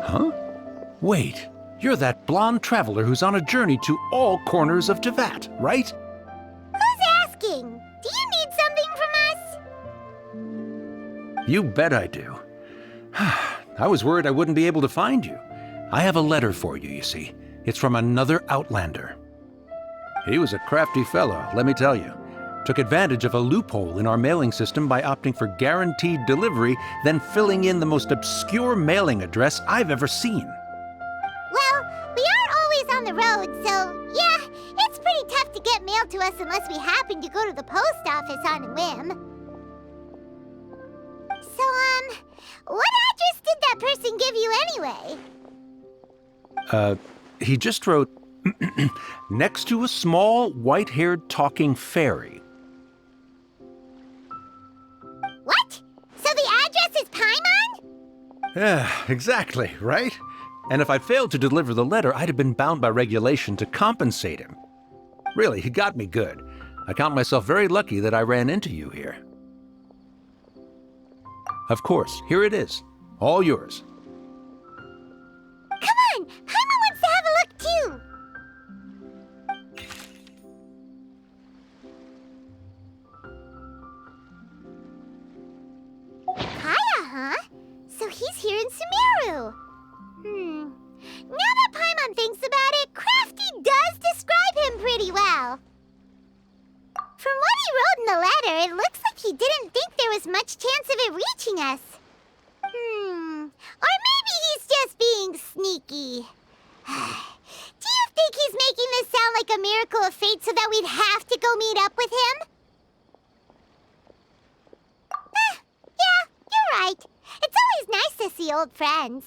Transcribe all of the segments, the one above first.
Huh? Wait, you're that blonde traveler who's on a journey to all corners of Tevat, right? Who's asking? Do you need something from us? You bet I do. I was worried I wouldn't be able to find you. I have a letter for you, you see. It's from another Outlander. He was a crafty fellow, let me tell you. Took advantage of a loophole in our mailing system by opting for guaranteed delivery, then filling in the most obscure mailing address I've ever seen. Well, we aren't always on the road, so yeah, it's pretty tough to get mail to us unless we happen to go to the post office on a whim. So, what address did that person give you anyway? He just wrote, next to a small, white-haired talking fairy. What? So the address is Paimon? Yeah, exactly, right? And if I failed to deliver the letter, I'd have been bound by regulation to compensate him. Really, he got me good. I count myself very lucky that I ran into you here. Of course, here it is. All yours. Come on! Paimon wants to have a look too! Kaeya, huh? So he's here in Sumeru. Now that Paimon thinks about it, Crafty does describe him pretty well. From what he wrote in the letter, it looks like he didn't think there was much chance of it reaching us. Or maybe he's just being sneaky. Do you think he's making this sound like a miracle of fate so that we'd have to go meet up with him? Yeah, you're right. It's always nice to see old friends.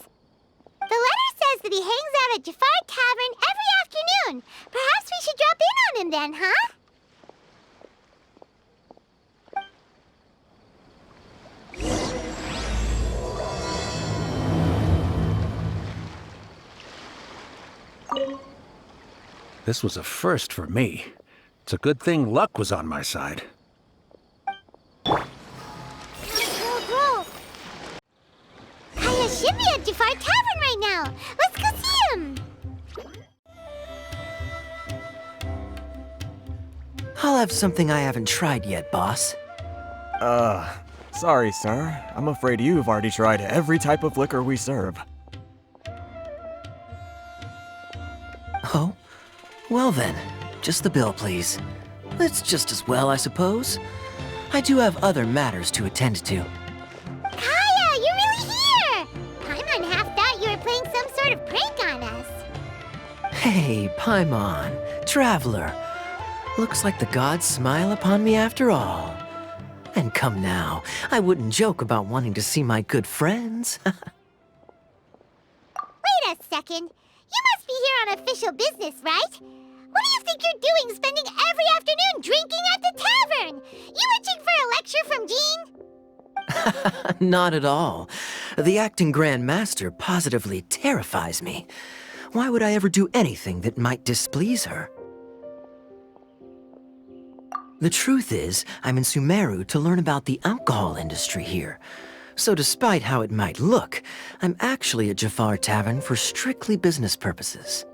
The letter says that he hangs out at Jafar Tavern every afternoon. Perhaps we should drop in on him then, huh? This was a first for me. It's a good thing luck was on my side. Go. Kaeya should be at Jafar Tavern right now. Let's go see him. I'll have something I haven't tried yet, boss. Sorry, sir. I'm afraid you've already tried every type of liquor we serve. Oh? Well then, just the bill, please. It's just as well, I suppose. I do have other matters to attend to. Kaeya, you're really here! Paimon half thought you were playing some sort of prank on us. Hey, Paimon, traveler. Looks like the gods smile upon me after all. And come now, I wouldn't joke about wanting to see my good friends. Wait a second. You must be here on official business, right? What do you think you're doing spending every afternoon drinking at the tavern? You itching for a lecture from Jean? Not at all. The acting Grand Master positively terrifies me. Why would I ever do anything that might displease her? The truth is, I'm in Sumeru to learn about the alcohol industry here. So despite how it might look, I'm actually at Jafar Tavern for strictly business purposes.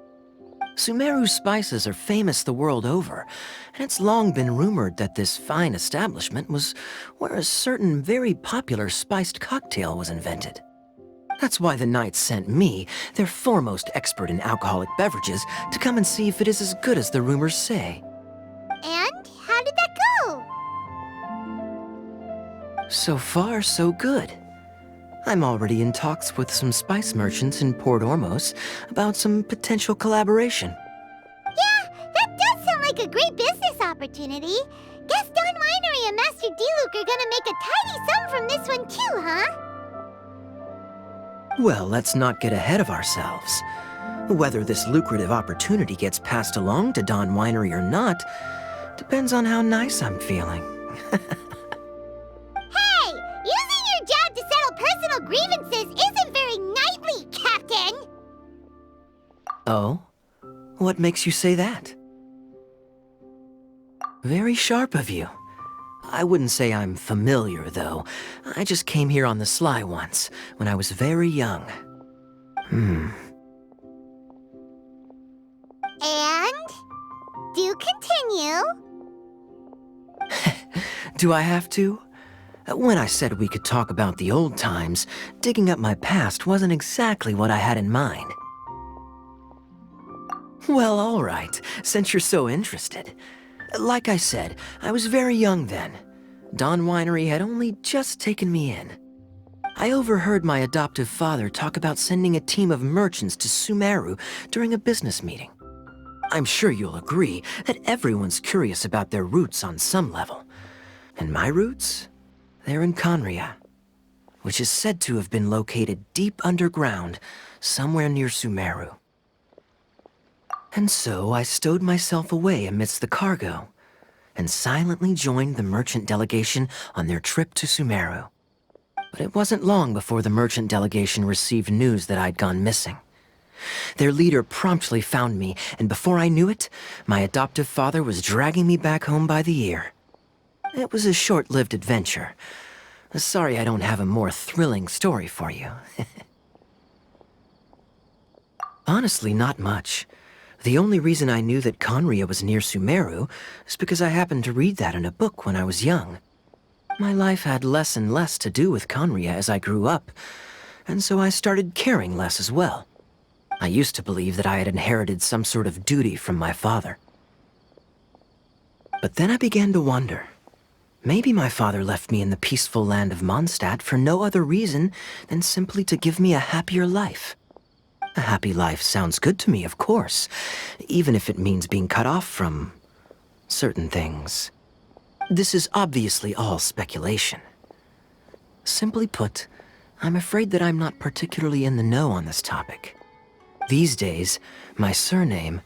Sumeru's spices are famous the world over, and it's long been rumored that this fine establishment was where a certain very popular spiced cocktail was invented. That's why the Knights sent me, their foremost expert in alcoholic beverages, to come and see if it is as good as the rumors say. And how did that go? So far, so good. I'm already in talks with some spice merchants in Port Ormos about some potential collaboration. Yeah, that does sound like a great business opportunity. Guess Don Winery and Master D-Luke are gonna make a tidy sum from this one too, huh? Well, let's not get ahead of ourselves. Whether this lucrative opportunity gets passed along to Don Winery or not depends on how nice I'm feeling. Hey! Using your job to settle personal grievances isn't very knightly, Captain! Oh? What makes you say that? Very sharp of you. I wouldn't say I'm familiar, though. I just came here on the sly once, when I was very young. And? Do continue. Do I have to? When I said we could talk about the old times, digging up my past wasn't exactly what I had in mind. Well, all right, since you're so interested. Like I said, I was very young then. Dawn Winery had only just taken me in. I overheard my adoptive father talk about sending a team of merchants to Sumeru during a business meeting. I'm sure you'll agree that everyone's curious about their roots on some level. And my roots? They're in Conria, which is said to have been located deep underground, somewhere near Sumeru. And so I stowed myself away amidst the cargo, and silently joined the merchant delegation on their trip to Sumeru. But it wasn't long before the merchant delegation received news that I'd gone missing. Their leader promptly found me, and before I knew it, my adoptive father was dragging me back home by the ear. It was a short-lived adventure. Sorry I don't have a more thrilling story for you. Honestly, not much. The only reason I knew that Conria was near Sumeru is because I happened to read that in a book when I was young. My life had less and less to do with Conria as I grew up, and so I started caring less as well. I used to believe that I had inherited some sort of duty from my father. But then I began to wonder. Maybe my father left me in the peaceful land of Mondstadt for no other reason than simply to give me a happier life. A happy life sounds good to me, of course, even if it means being cut off from certain things. This is obviously all speculation. Simply put, I'm afraid that I'm not particularly in the know on this topic. These days, my surname,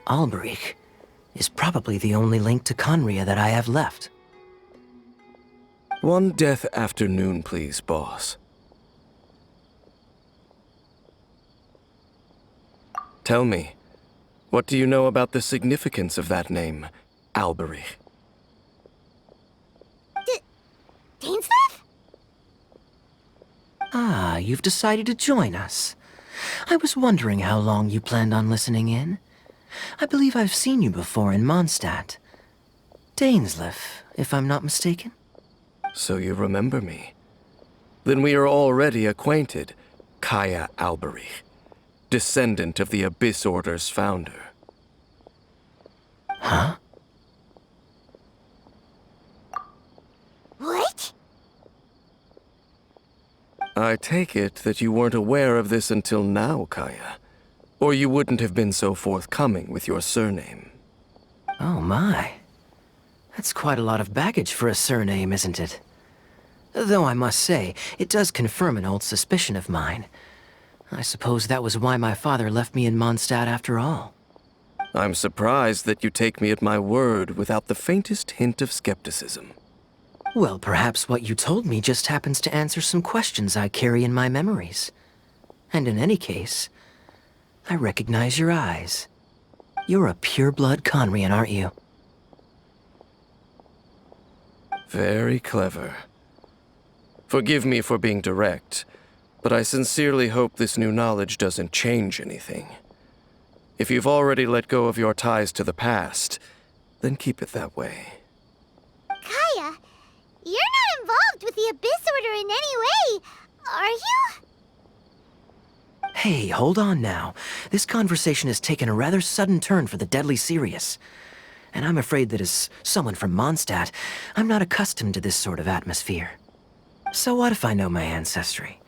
Alberich, is probably the only link to Conria that I have left. One death afternoon, please, boss. Tell me, what do you know about the significance of that name, Alberich? Dainsleif? Ah, you've decided to join us. I was wondering how long you planned on listening in. I believe I've seen you before in Mondstadt. Dainsleif, if I'm not mistaken. So you remember me. Then we are already acquainted, Kaeya Alberich, descendant of the Abyss Order's founder. Huh? What? I take it that you weren't aware of this until now, Kaeya. Or you wouldn't have been so forthcoming with your surname. Oh my. That's quite a lot of baggage for a surname, isn't it? Though I must say, it does confirm an old suspicion of mine. I suppose that was why my father left me in Mondstadt after all. I'm surprised that you take me at my word without the faintest hint of skepticism. Well, perhaps what you told me just happens to answer some questions I carry in my memories. And in any case, I recognize your eyes. You're a pure-blood Conrian, aren't you? Very clever. Forgive me for being direct, but I sincerely hope this new knowledge doesn't change anything. If you've already let go of your ties to the past, then keep it that way. Kaeya, you're not involved with the Abyss Order in any way, are you? Hey, hold on now. This conversation has taken a rather sudden turn for the deadly serious. And I'm afraid that as someone from Mondstadt, I'm not accustomed to this sort of atmosphere. So what if I know my ancestry?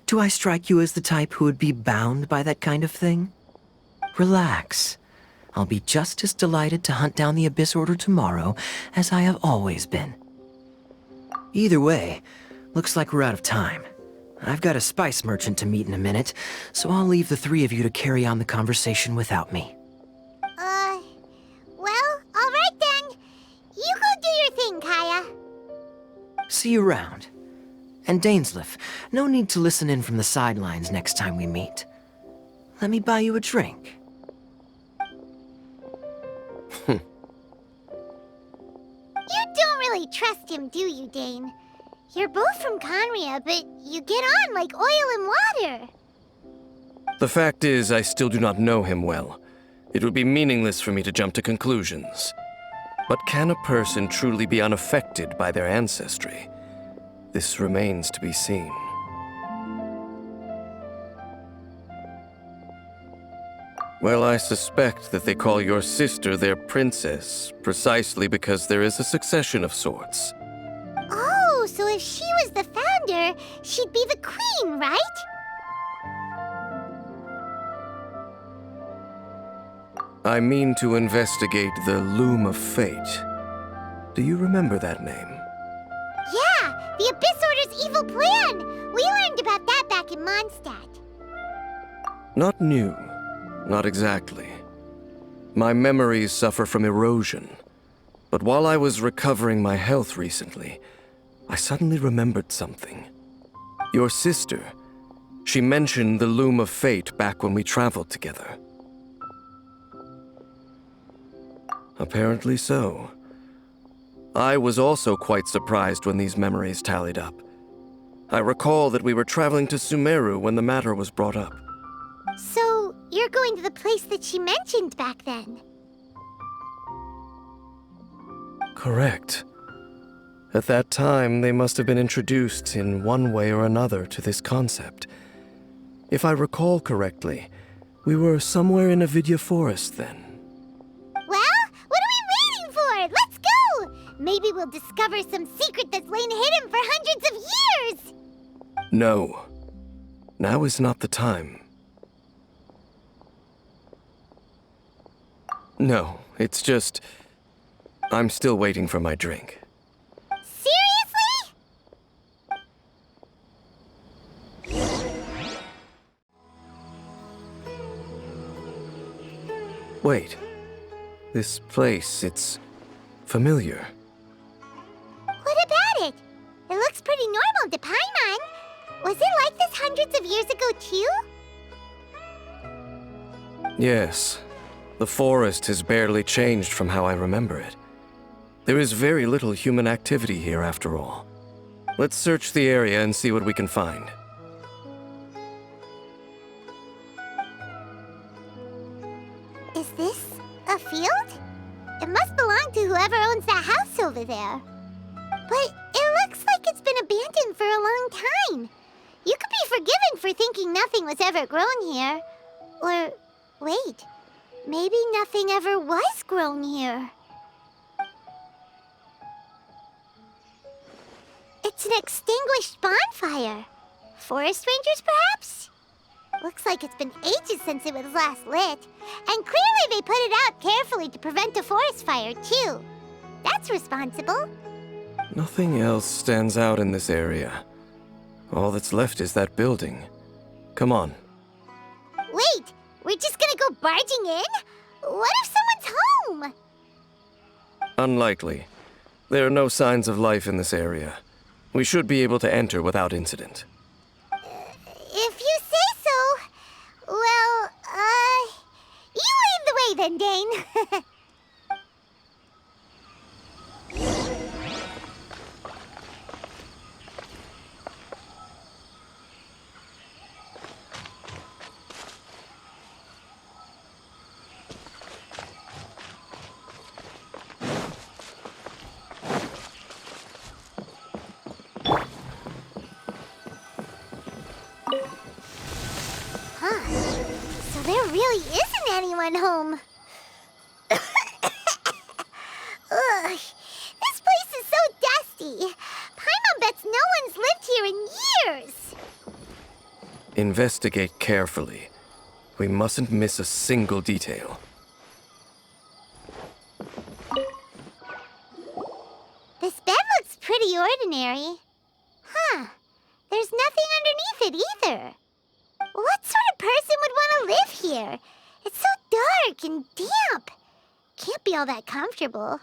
Do I strike you as the type who would be bound by that kind of thing? Relax. I'll be just as delighted to hunt down the Abyss Order tomorrow as I have always been. Either way, looks like we're out of time. I've got a spice merchant to meet in a minute, so I'll leave the three of you to carry on the conversation without me. Well, all right then. You go do your thing, Kaeya. See you around. And Dainsleif, no need to listen in from the sidelines next time we meet. Let me buy you a drink. You don't really trust him, do you, Dane? You're both from Conria, but you get on like oil and water. The fact is, I still do not know him well. It would be meaningless for me to jump to conclusions. But can a person truly be unaffected by their ancestry? This remains to be seen. Well, I suspect that they call your sister their princess, precisely because there is a succession of sorts. Oh, so if she was the founder, she'd be the queen, right? I mean to investigate the Loom of Fate. Do you remember that name? Yeah, the Abyss Order's evil plan! We learned about that back in Mondstadt. Not new. Not exactly. My memories suffer from erosion. But while I was recovering my health recently, I suddenly remembered something. Your sister. She mentioned the Loom of Fate back when we traveled together. Apparently so. I was also quite surprised when these memories tallied up. I recall that we were traveling to Sumeru when the matter was brought up. So, you're going to the place that she mentioned back then? Correct. At that time, they must have been introduced in one way or another to this concept. If I recall correctly, we were somewhere in Avidya Forest then. Well, what are we waiting for? Let's go! Maybe we'll discover some secret that's lain hidden for hundreds of years! No. Now is not the time. No, it's just... I'm still waiting for my drink. Seriously? Wait. This place, it's... familiar. What about it? It looks pretty normal to Paimon. Was it like this hundreds of years ago, too? Yes. The forest has barely changed from how I remember it. There is very little human activity here, after all. Let's search the area and see what we can find. Is this a field? It must belong to whoever owns that house over there. But it looks like it's been abandoned for a long time. You could be forgiven for thinking nothing was ever grown here. Or, wait, maybe nothing ever was grown here. It's an extinguished bonfire. Forest rangers, perhaps? Looks like it's been ages since it was last lit. And clearly they put it out carefully to prevent a forest fire, too. That's responsible. Nothing else stands out in this area. All that's left is that building. Come on. Wait, we're just gonna go barging in? What if someone's home? Unlikely. There are no signs of life in this area. We should be able to enter without incident. If you say so. Well, you lead the way then, Dane. So there really isn't anyone home. Ugh, this place is so dusty. Paimon bets no one's lived here in years. Investigate carefully. We mustn't miss a single detail. This bed looks pretty ordinary. Huh. There's nothing underneath it either. What sort of person would want to live here? It's so dark and damp. Can't be all that comfortable.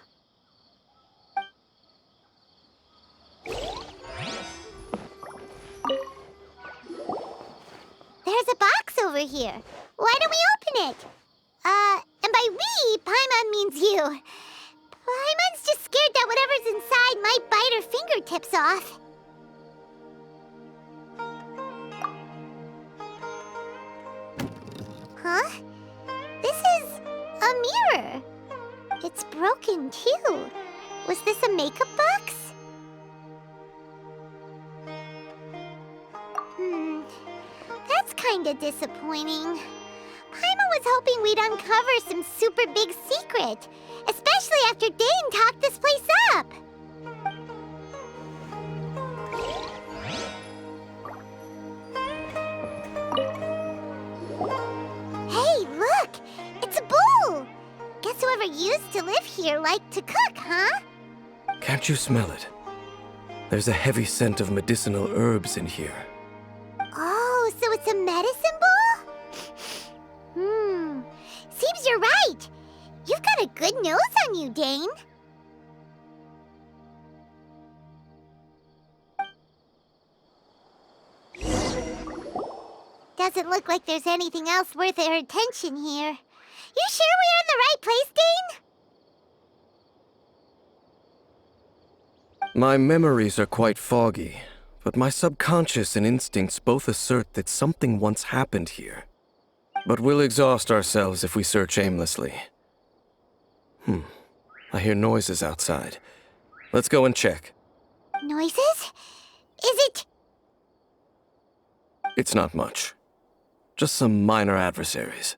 There's a box over here. Why don't we open it? And by we, Paimon means you. Paimon's just scared that whatever's inside might bite her fingertips off. Huh? This is a mirror. It's broken, too. Was this a makeup box? That's kinda disappointing. Paimon was hoping we'd uncover some super big secret, especially after Dane talked this place up. Hey, look! It's a bowl! Guess whoever used to live here liked to cook, huh? Can't you smell it? There's a heavy scent of medicinal herbs in here. Oh, so it's a medicine bowl? Seems you're right. You've got a good nose on you, Dane. Doesn't look like there's anything else worth our attention here. You sure we're in the right place, Dane? My memories are quite foggy, but my subconscious and instincts both assert that something once happened here. But we'll exhaust ourselves if we search aimlessly. I hear noises outside. Let's go and check. Noises? Is it... It's not much. Just some minor adversaries.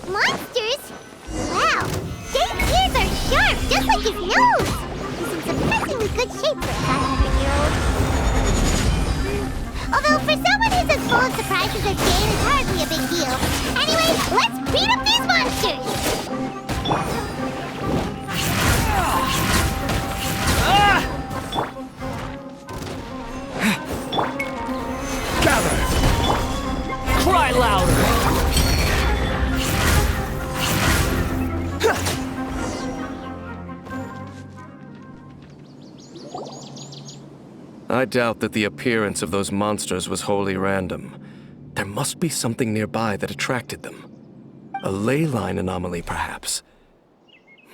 Monsters? Wow, Dane's ears are sharp, just like his nose. He's in surprisingly good shape for a 500-year-old. Although for someone who's as full of surprises as Dane, it's hardly a big deal. Anyway, let's beat up these monsters! Gather! Cry louder! I doubt that the appearance of those monsters was wholly random. There must be something nearby that attracted them. A ley line anomaly, perhaps.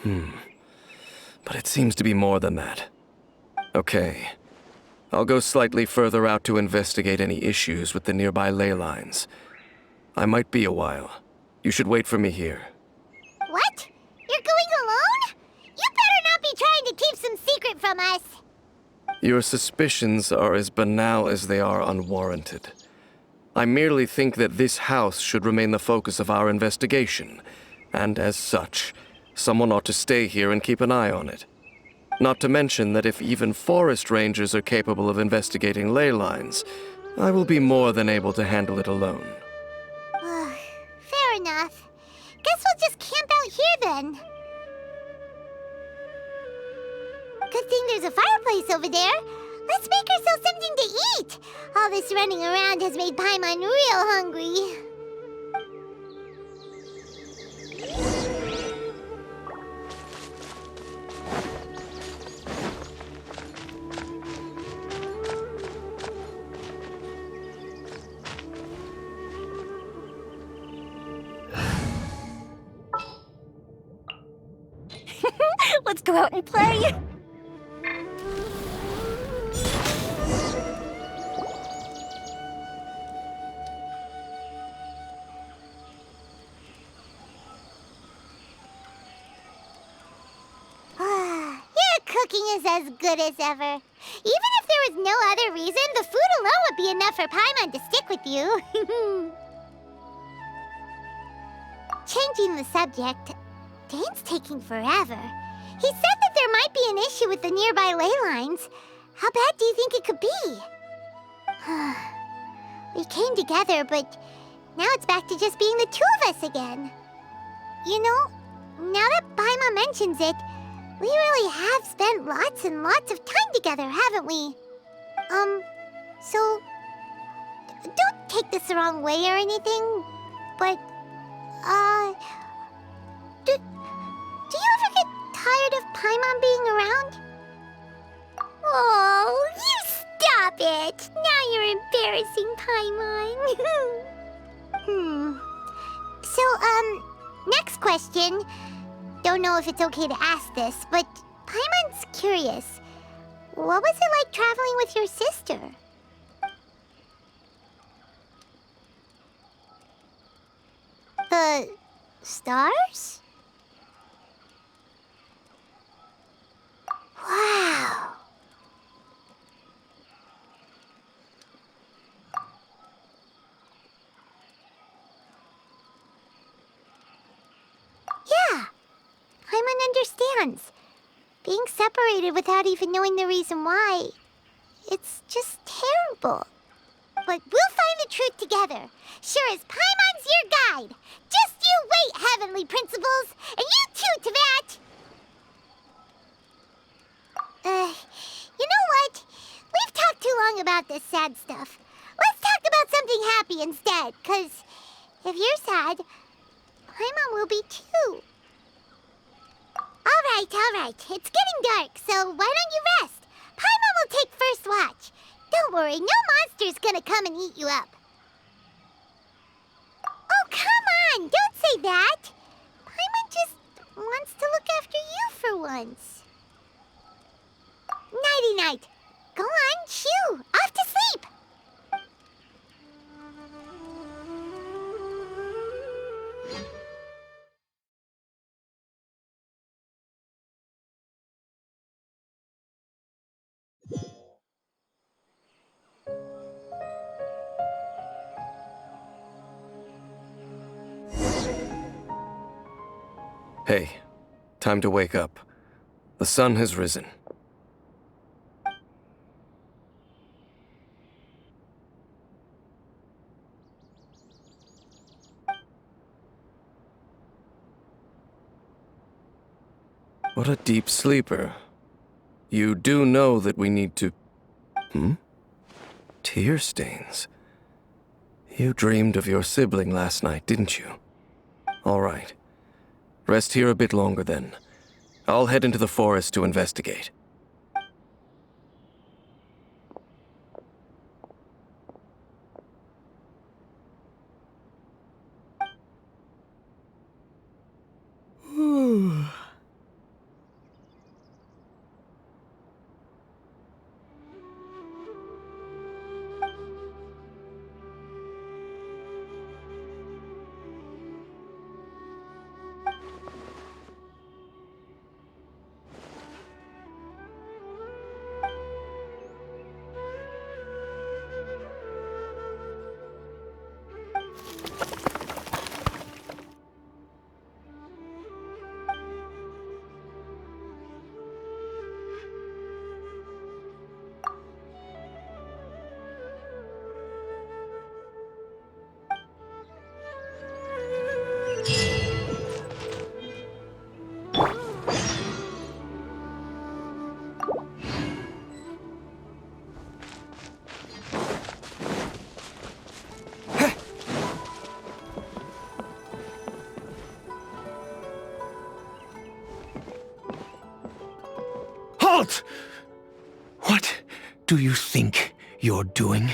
But it seems to be more than that. Okay. I'll go slightly further out to investigate any issues with the nearby ley lines. I might be a while. You should wait for me here. What? You're going alone? You better not be trying to keep some secret from us. Your suspicions are as banal as they are unwarranted. I merely think that this house should remain the focus of our investigation, and as such, someone ought to stay here and keep an eye on it. Not to mention that if even forest rangers are capable of investigating ley lines, I will be more than able to handle it alone. Fair enough. Guess we'll just camp out here then. Good thing there's a fireplace over there. Let's make ourselves something to eat. All this running around has made Paimon real hungry. Let's go out and play. Your cooking is as good as ever. Even if there was no other reason, the food alone would be enough for Paimon to stick with you. Changing the subject, Dane's taking forever. He said that there might be an issue with the nearby ley lines. How bad do you think it could be? We came together, but now it's back to just being the two of us again. You know, now that Paimon mentions it, we really have spent lots and lots of time together, haven't we? So, don't take this the wrong way or anything, but, do you ever get tired of Paimon being around? Oh, you stop it! Now you're embarrassing Paimon. So, next question. Don't know if it's okay to ask this, but Paimon's curious. What was it like traveling with your sister? The stars? Wow. Yeah, Paimon understands. Being separated without even knowing the reason why, it's just terrible. But we'll find the truth together. Sure as Paimon's your guide. Just you wait, Heavenly Principles, and you too, Teyvat. You know what? We've talked too long about this sad stuff. Let's talk about something happy instead, 'cause if you're sad, Paimon will be too. All right. It's getting dark, so why don't you rest? Paimon will take first watch. Don't worry, no monster's gonna come and eat you up. Oh, come on! Don't say that! Paimon just wants to look after you for once. Nighty-night. Go on, shoo! Off to sleep! Hey, time to wake up. The sun has risen. What a deep sleeper. You do know that we need to... Tear stains. You dreamed of your sibling last night, didn't you? All right. Rest here a bit longer, then. I'll head into the forest to investigate. Halt! What do you think you're doing?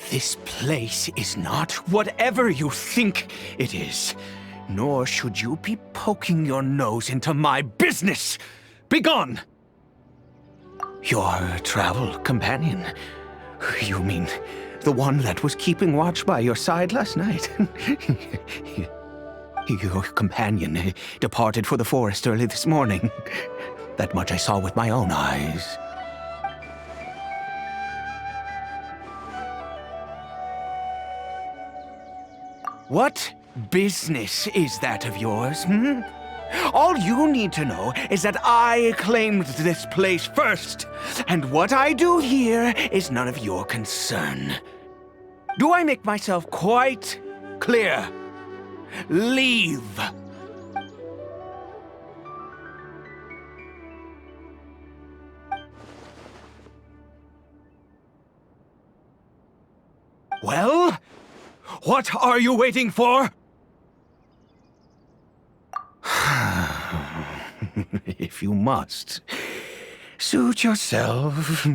This place is not whatever you think it is. Nor should you be poking your nose into my business. Begone! Your travel companion. You mean the one that was keeping watch by your side last night? Your companion departed for the forest early this morning. That much I saw with my own eyes. What business is that of yours, All you need to know is that I claimed this place first, and what I do here is none of your concern. Do I make myself quite clear? Leave! Well, what are you waiting for? If you must, suit yourself.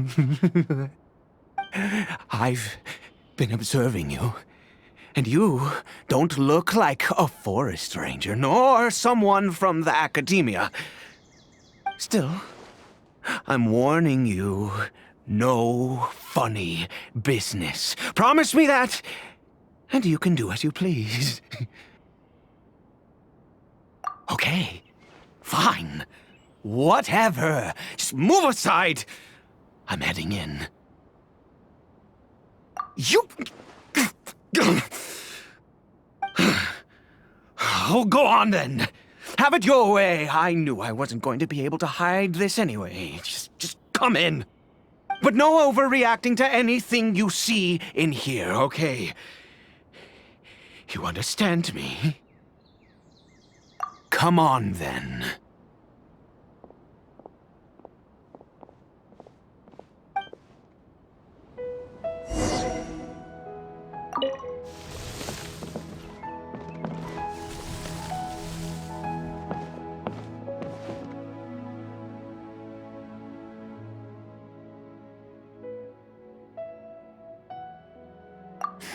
I've been observing you, and you don't look like a forest ranger, nor someone from the academia. Still, I'm warning you. No funny business. Promise me that, and you can do as you please. Okay, fine. Whatever. Just move aside. I'm heading in. You... Oh, go on then. Have it your way. I knew I wasn't going to be able to hide this anyway. Just come in. But no overreacting to anything you see in here, okay? You understand me? Come on, then.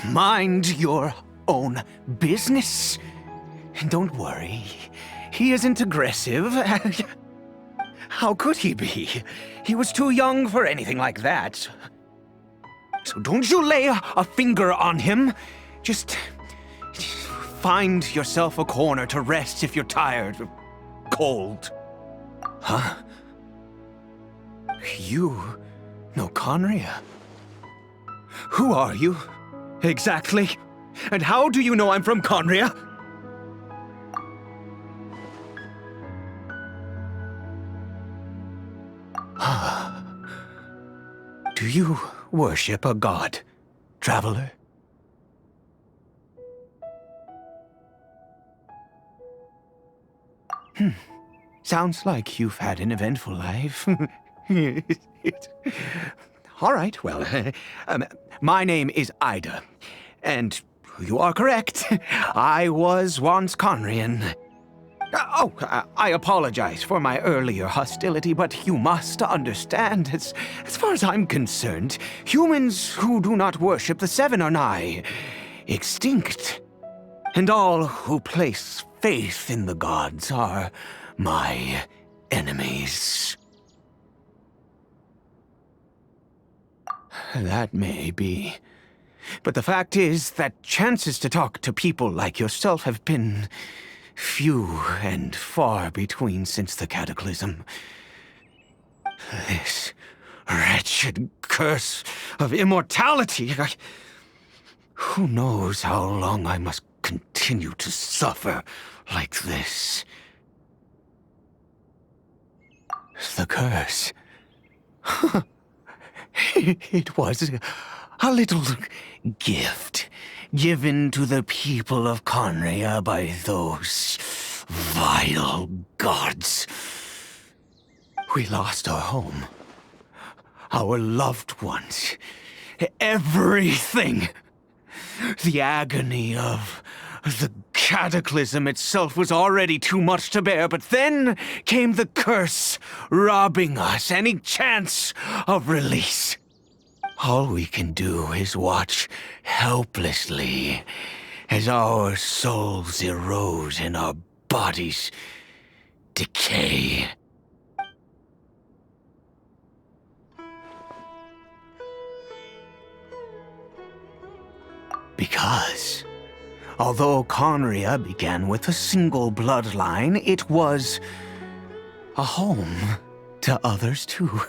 Mind your own business. Don't worry. He isn't aggressive. How could he be? He was too young for anything like that. So don't you lay a finger on him. Just find yourself a corner to rest if you're tired or cold. Huh? You know Conria? Who are you? Exactly. And how do you know I'm from Conria? Do you worship a god, traveler? Sounds like you've had an eventful life. All right, well, my name is Eide, and you are correct. I was once Conrian. I apologize for my earlier hostility, but you must understand, as far as I'm concerned, humans who do not worship the Seven are nigh extinct. And all who place faith in the gods are my enemies. That may be. But the fact is that chances to talk to people like yourself have been few and far between since the cataclysm. This wretched curse of immortality. Who knows how long I must continue to suffer like this? The curse. It was a little gift given to the people of Conria by those vile gods. We lost our home, our loved ones, everything. The agony of the cataclysm itself was already too much to bear, but then came the curse, robbing us any chance of release. All we can do is watch helplessly as our souls erode and our bodies decay. Because, although Conria began with a single bloodline, it was a home to others too.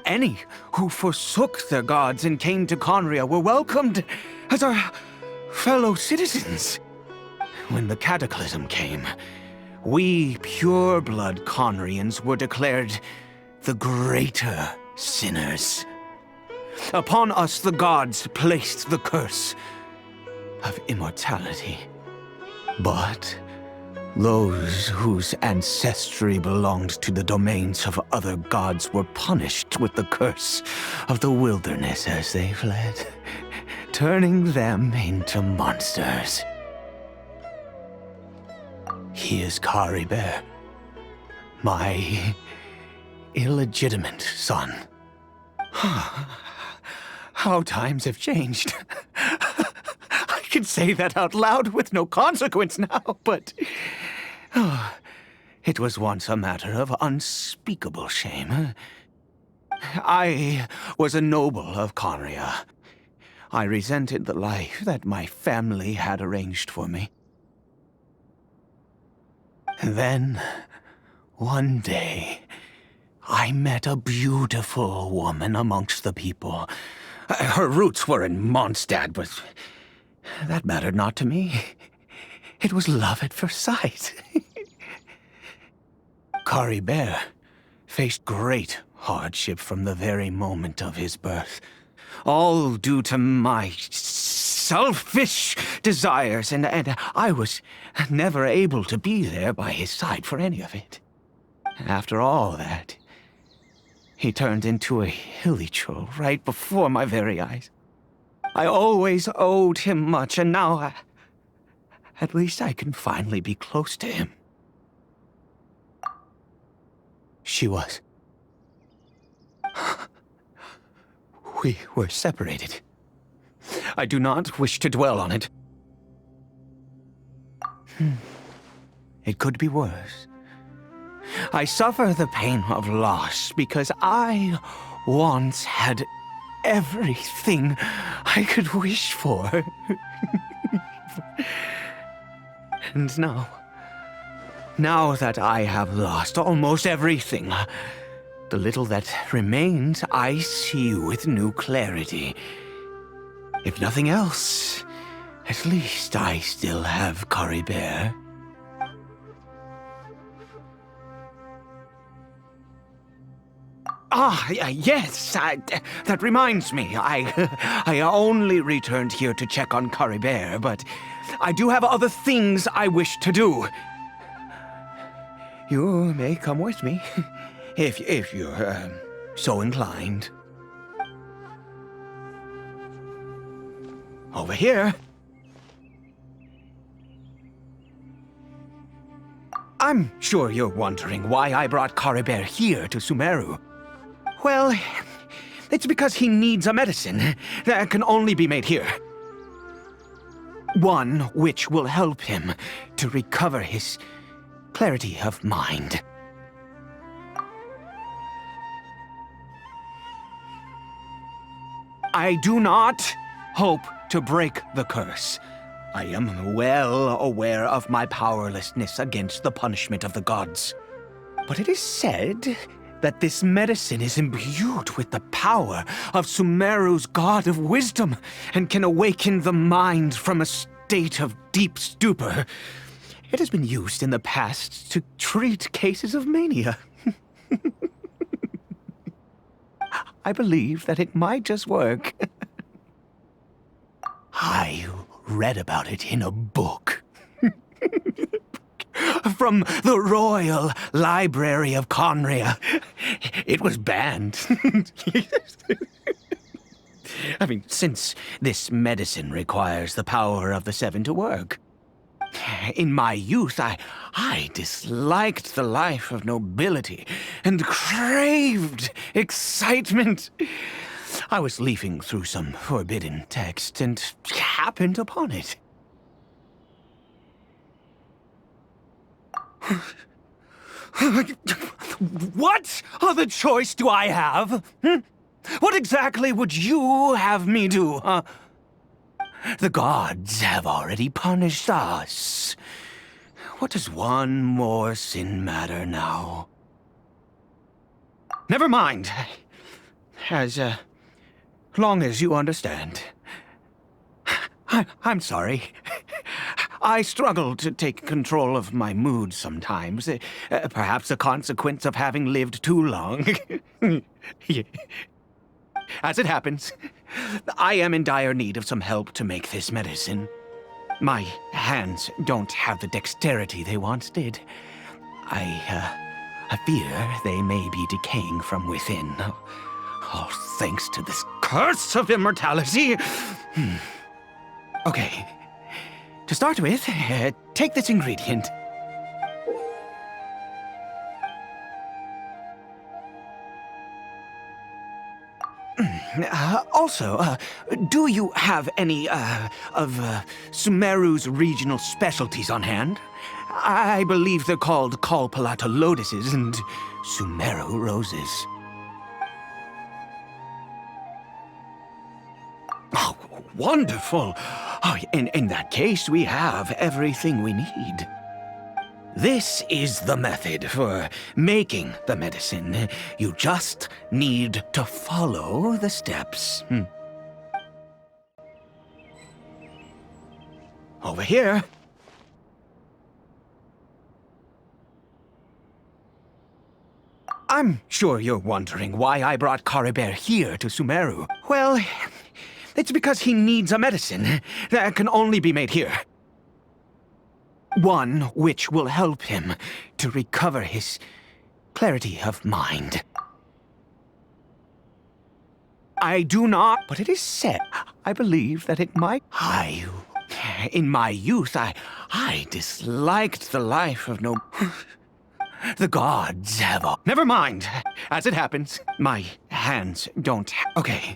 Any who forsook their gods and came to Conria were welcomed as our fellow citizens. When the cataclysm came, we pure-blood Conrians were declared the greater sinners. Upon us the gods placed the curse of immortality. But those whose ancestry belonged to the domains of other gods were punished with the curse of the wilderness as they fled, turning them into monsters. He is Caribert, my illegitimate son. How times have changed. I can say that out loud with no consequence now, but It was once a matter of unspeakable shame. I was a noble of Conria. I resented the life that my family had arranged for me. Then, one day, I met a beautiful woman amongst the people. Her roots were in Mondstadt, but that mattered not to me. It was love at first sight. Caribert faced great hardship from the very moment of his birth, all due to my selfish desires, and I was never able to be there by his side for any of it. After all that, he turned into a hilly troll right before my very eyes. I always owed him much, and now at least I can finally be close to him. She was. We were separated. I do not wish to dwell on it. It could be worse. I suffer the pain of loss because I once had everything I could wish for. And now that I have lost almost everything, the little that remains I see with new clarity. If nothing else, at least I still have Caribert. Yes, that reminds me. I only returned here to check on Caribert, but I do have other things I wish to do. You may come with me, if you're so inclined. Over here. I'm sure you're wondering why I brought Caribert here to Sumeru. Well, it's because he needs a medicine that can only be made here. One which will help him to recover his clarity of mind. I do not hope to break the curse. I am well aware of my powerlessness against the punishment of the gods. But it is said that this medicine is imbued with the power of Sumeru's god of wisdom and can awaken the mind from a state of deep stupor. It has been used in the past to treat cases of mania. I believe that it might just work. I read about it in a book. From the Royal Library of Conria. It was banned. I mean, since this medicine requires the power of the Seven to work. In my youth, I disliked the life of nobility and craved excitement. I was leafing through some forbidden text and happened upon it. What other choice do I have? What exactly would you have me do, huh? The gods have already punished us. What does one more sin matter now? Never mind. As long as you understand. I'm sorry. I struggle to take control of my mood sometimes. Perhaps a consequence of having lived too long. As it happens, I am in dire need of some help to make this medicine. My hands don't have the dexterity they once did. I fear they may be decaying from within. All thanks to this curse of immortality. Okay. To start with, take this ingredient. Do you have any, of Sumeru's regional specialties on hand? I believe they're called Kalpalata lotuses and Sumeru roses. Oh, wonderful! Oh, in that case, we have everything we need. This is the method for making the medicine. You just need to follow the steps. Over here. I'm sure you're wondering why I brought Caribert here to Sumeru. Well, it's because he needs a medicine that can only be made here. One which will help him to recover his clarity of mind. I do not, but it is said, I believe that it might. In my youth, I disliked the life of no. The gods have all. Never mind. As it happens, my hands don't. Okay.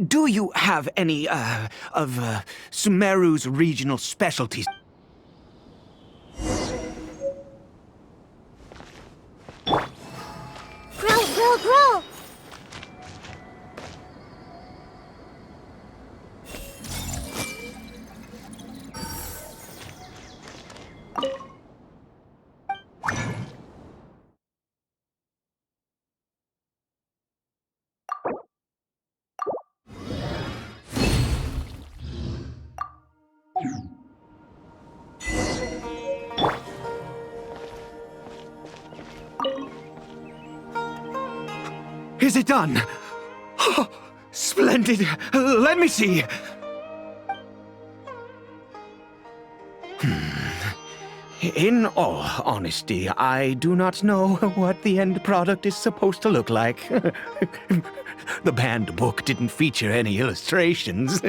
Do you have any, of Sumeru's regional specialties? Grow! Is it done? Oh, splendid! Let me see! In all honesty, I do not know what the end product is supposed to look like. The banned book didn't feature any illustrations.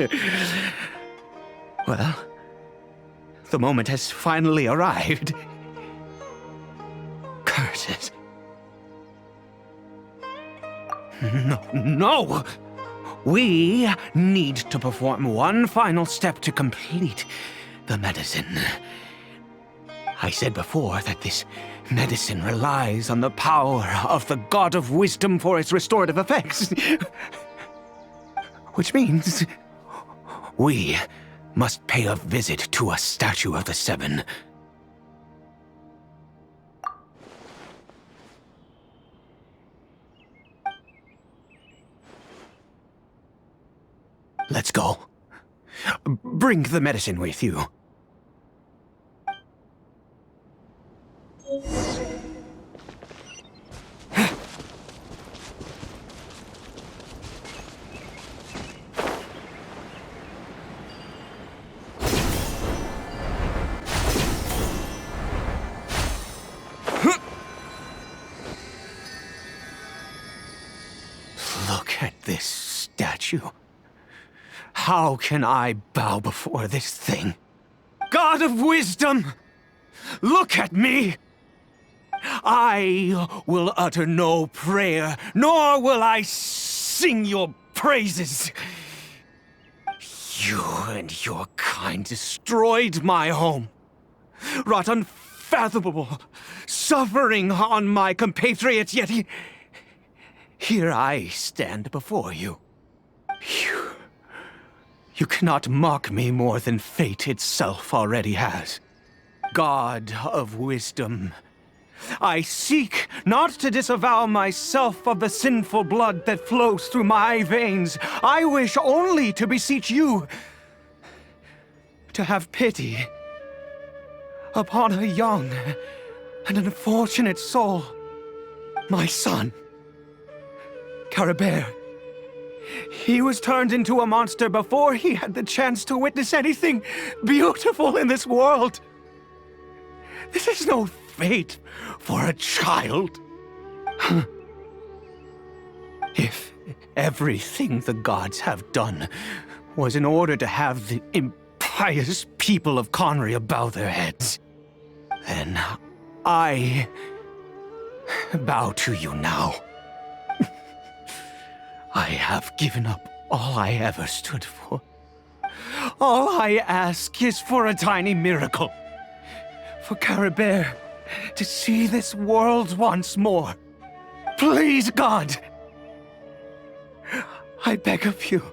Well, the moment has finally arrived. Curses. No! We need to perform one final step to complete the medicine. I said before that this medicine relies on the power of the God of Wisdom for its restorative effects. Which means we must pay a visit to a statue of the Seven. Let's go. Bring the medicine with you. Look at this statue. How can I bow before this thing? God of Wisdom! Look at me! I will utter no prayer, nor will I sing your praises. You and your kind destroyed my home, wrought unfathomable suffering on my compatriots, yet here I stand before you. You cannot mock me more than fate itself already has. God of Wisdom, I seek not to disavow myself of the sinful blood that flows through my veins. I wish only to beseech you to have pity upon a young and unfortunate soul, my son, Caribert. He was turned into a monster before he had the chance to witness anything beautiful in this world. This is no fate for a child. If everything the gods have done was in order to have the impious people of Conria bow their heads, then I bow to you now. I have given up all I ever stood for. All I ask is for a tiny miracle. For Caribert to see this world once more. Please, God! I beg of you.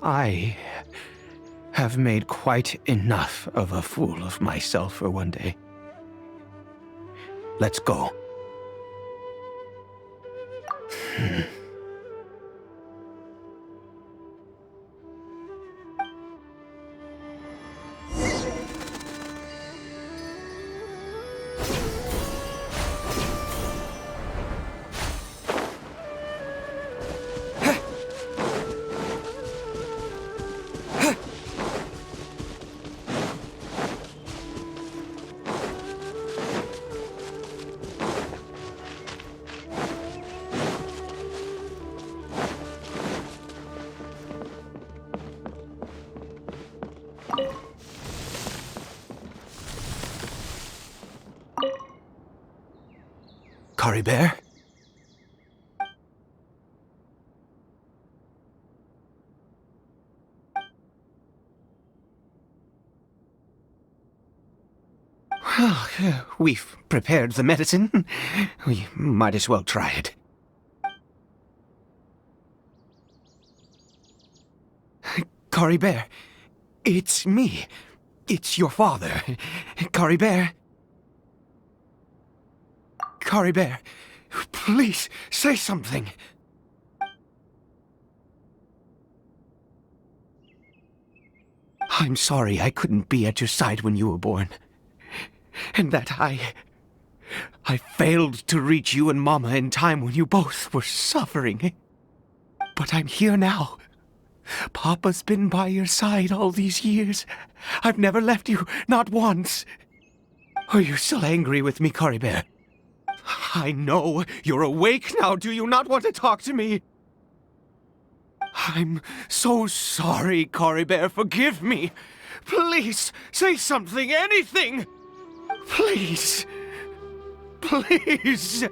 I have made quite enough of a fool of myself for one day. Let's go. Caribert? Well, we've prepared the medicine. We might as well try it. Caribert, it's me. It's your father. Caribert. Caribert, please say something. I'm sorry I couldn't be at your side when you were born. And that I failed to reach you and Mama in time when you both were suffering. But I'm here now. Papa's been by your side all these years. I've never left you, not once. Are you still angry with me, Caribert? I know you're awake now. Do you not want to talk to me? I'm so sorry, Caribert. Forgive me. Please, say something, anything. Please. Please.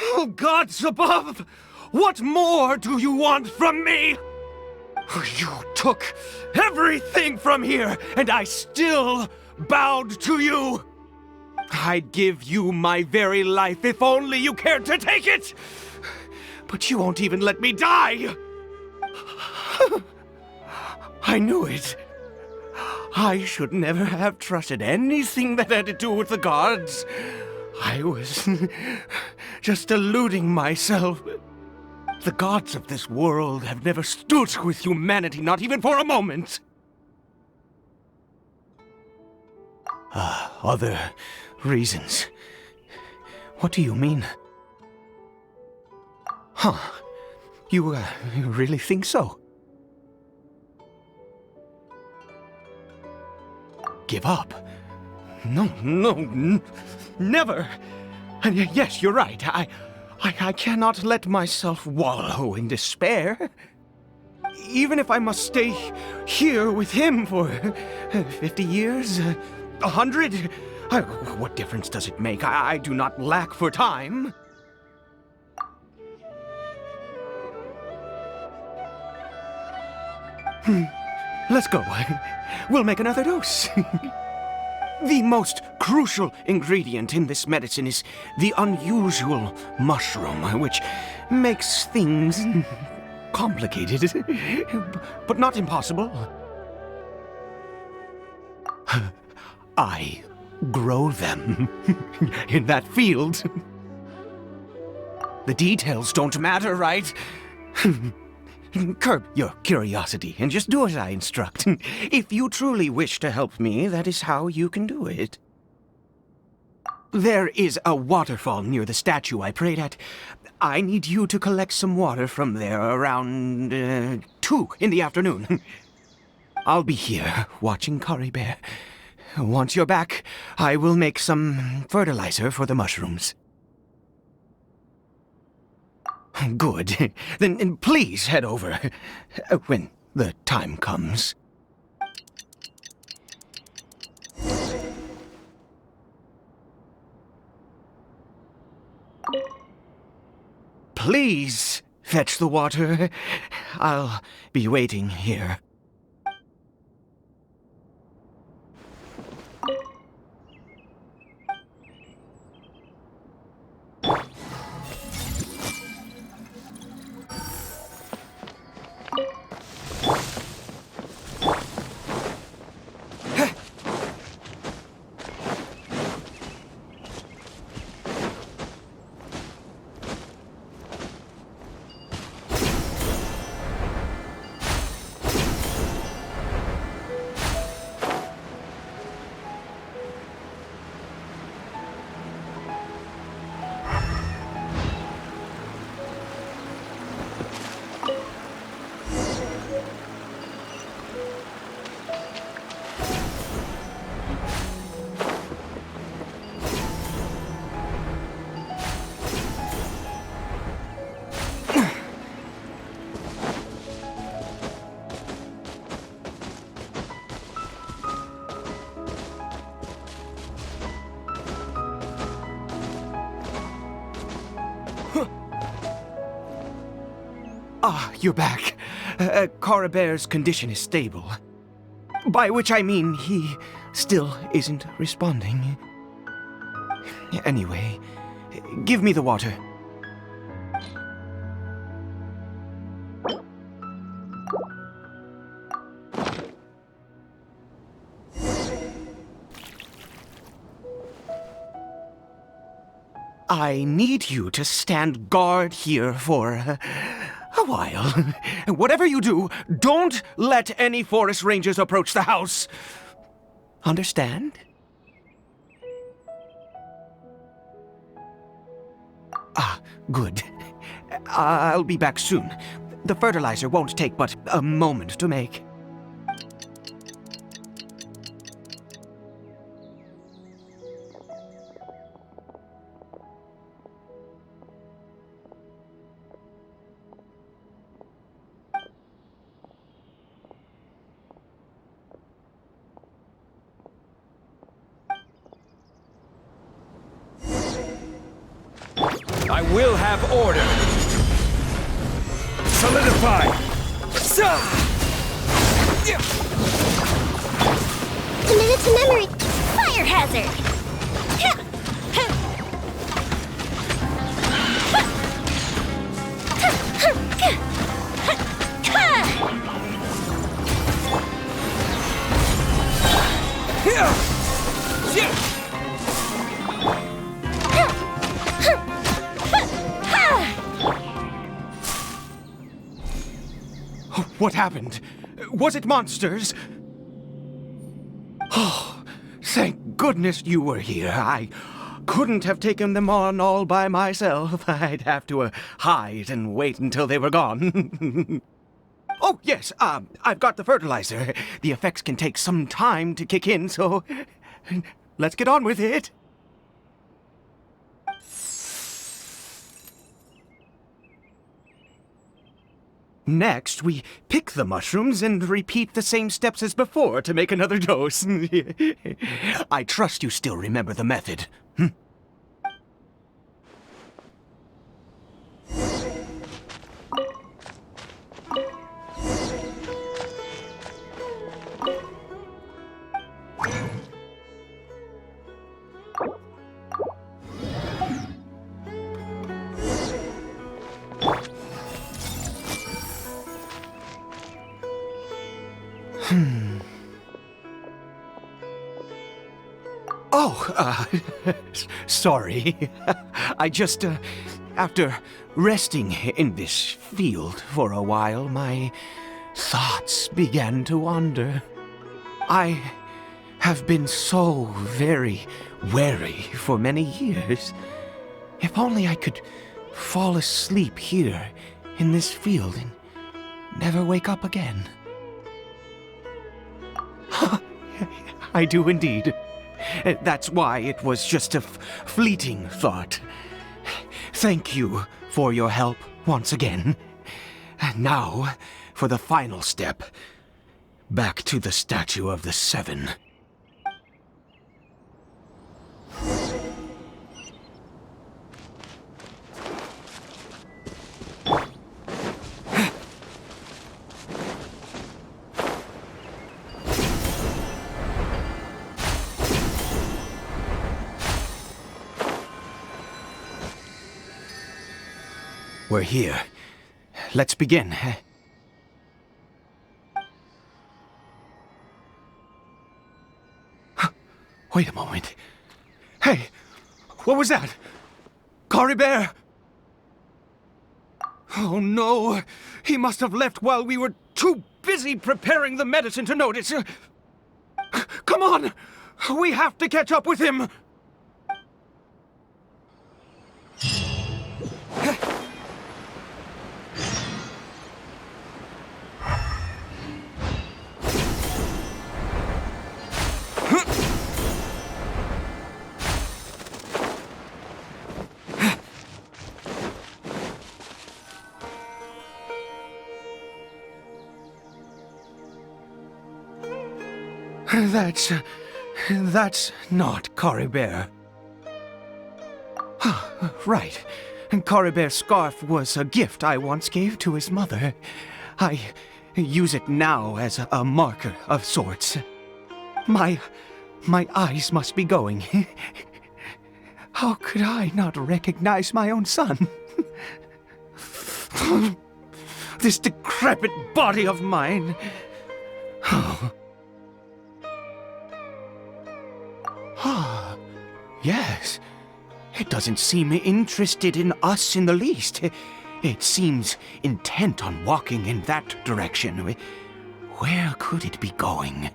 Oh, gods above! What more do you want from me? You took everything from here, and I still bowed to you. I'd give you my very life if only you cared to take it. But you won't even let me die. I knew it. I should never have trusted anything that had to do with the gods. I was just deluding myself. The gods of this world have never stood with humanity, not even for a moment. Other reasons. What do you mean? Huh. You really think so? Give up? No, never. And yes, you're right. I cannot let myself wallow in despair. Even if I must stay here with him for 50 years, 100, what difference does it make? I do not lack for time. Let's go. We'll make another dose. The most crucial ingredient in this medicine is the unusual mushroom, which makes things complicated, but not impossible. I grow them in that field. The details don't matter, right? Curb your curiosity and just do as I instruct. If you truly wish to help me, that is how you can do it. There is a waterfall near the statue I prayed at. I need you to collect some water from there around 2 in the afternoon. I'll be here, watching Caribert. Once you're back, I will make some fertilizer for the mushrooms. Good. Then please head over when the time comes. Please fetch the water. I'll be waiting here. Ah, you're back. Caribert's condition is stable. By which I mean he still isn't responding. Anyway, give me the water. I need you to stand guard here for a while. Whatever you do, don't let any forest rangers approach the house. Understand? Ah, good. I'll be back soon. The fertilizer won't take but a moment to make. I will have order. Solidify. Committed to memory. Fire hazard. What happened? Was it monsters? Oh, thank goodness you were here. I couldn't have taken them on all by myself. I'd have to hide and wait until they were gone. Oh, yes, I've got the fertilizer. The effects can take some time to kick in, so let's get on with it. Next, we pick the mushrooms and repeat the same steps as before to make another dose. I trust you still remember the method. Oh, sorry. I just, after resting in this field for a while, my thoughts began to wander. I have been so very wary for many years. If only I could fall asleep here in this field and never wake up again. I do indeed. That's why it was just a fleeting thought. Thank you for your help once again. And now, for the final step. Back to the Statue of the Seven. We're here. Let's begin. Wait a moment. Hey! What was that? Caribert! Oh no! He must have left while we were too busy preparing the medicine to notice. Come on! We have to catch up with him! That's not Caribert. Right. Caribert's scarf was a gift I once gave to his mother. I use it now as a marker of sorts. My eyes must be going. How could I not recognize my own son? This decrepit body of mine. Yes. It doesn't seem interested in us in the least. It seems intent on walking in that direction. Where could it be going?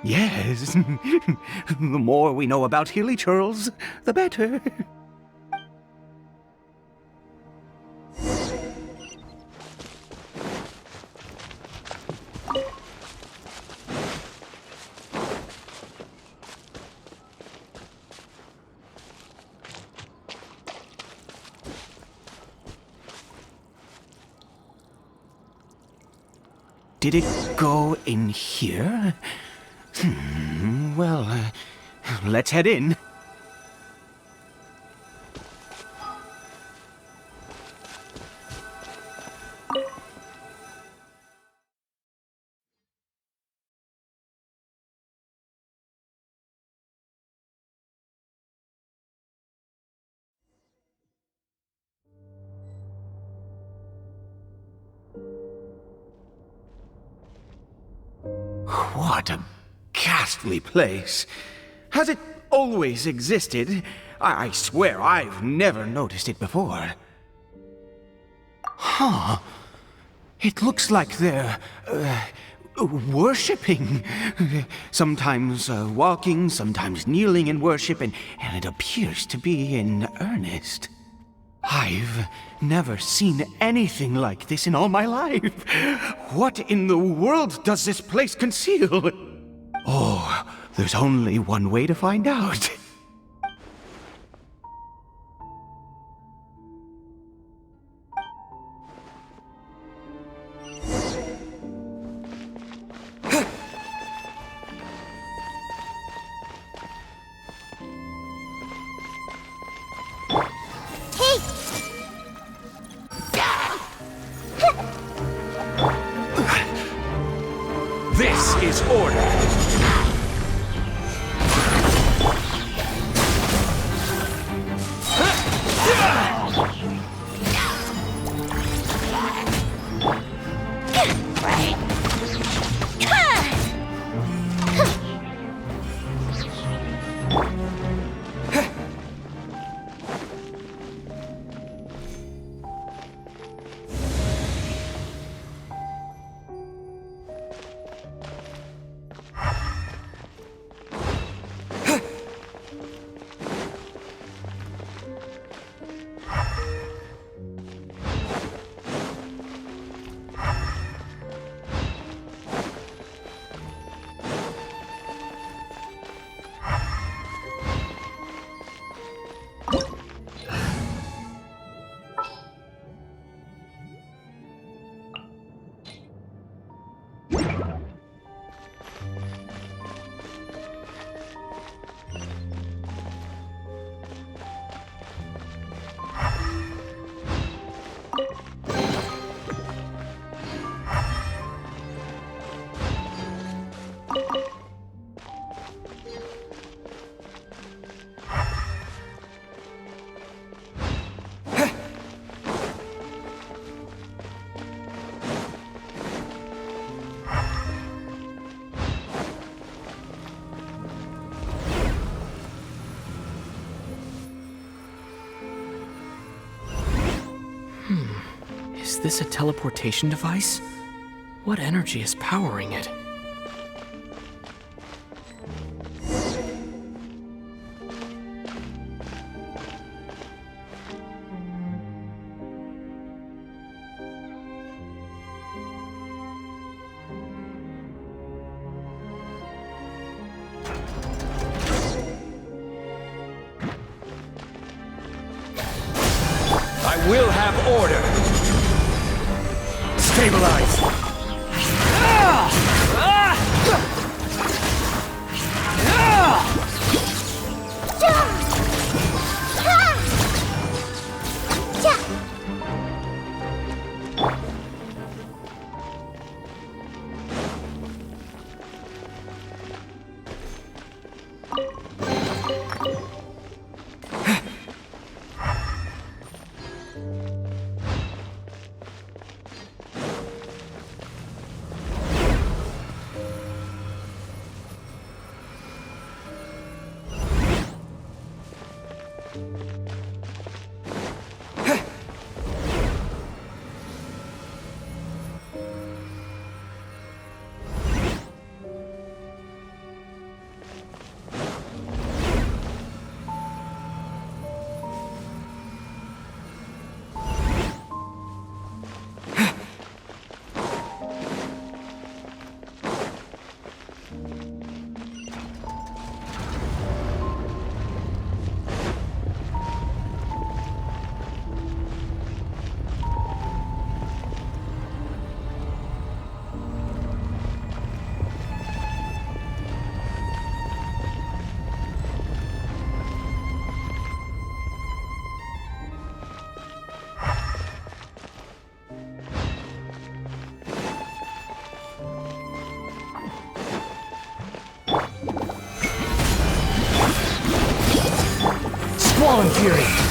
Yes. The more we know about Hilly Churls, the better. Did it go in here? Well, let's head in. What a ghastly place. Has it always existed? I swear I've never noticed it before. Huh. It looks like they're, worshipping. Sometimes walking, sometimes kneeling in worship, and it appears to be in earnest. I've never seen anything like this in all my life. What in the world does this place conceal? Oh, there's only one way to find out. This is order. Is this a teleportation device? What energy is powering it? I will have order. Stabilize. Swollen Fury!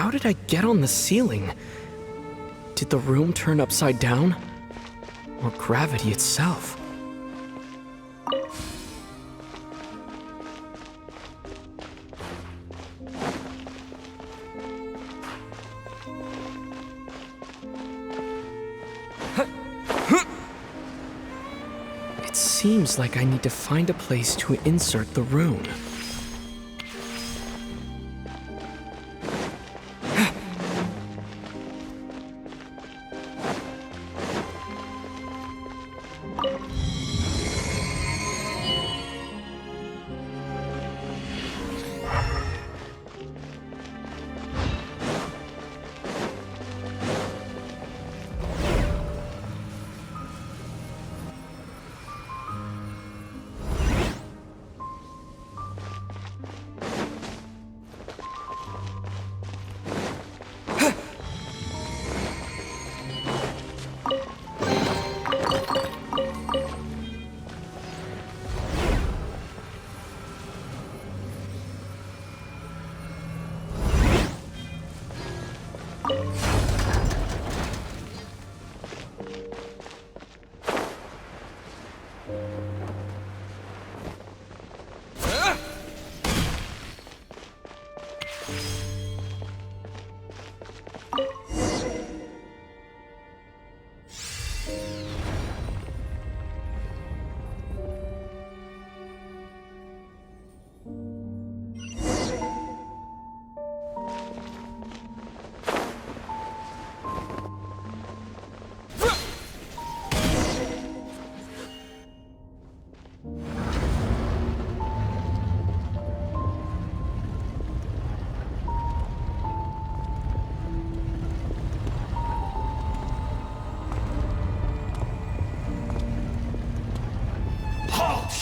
How did I get on the ceiling? Did the room turn upside down? Or gravity itself? It seems like I need to find a place to insert the rune.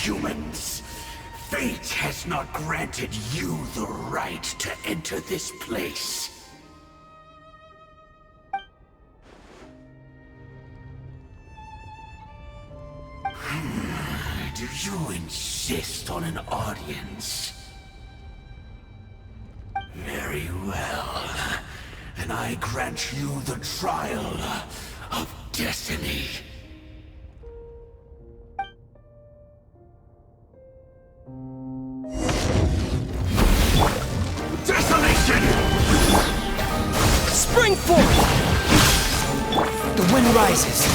humans. Fate has not granted you the right to enter this place. Do you insist on an audience? Very well. Then I grant you the trial of destiny. Desolation! Spring forth! The wind rises.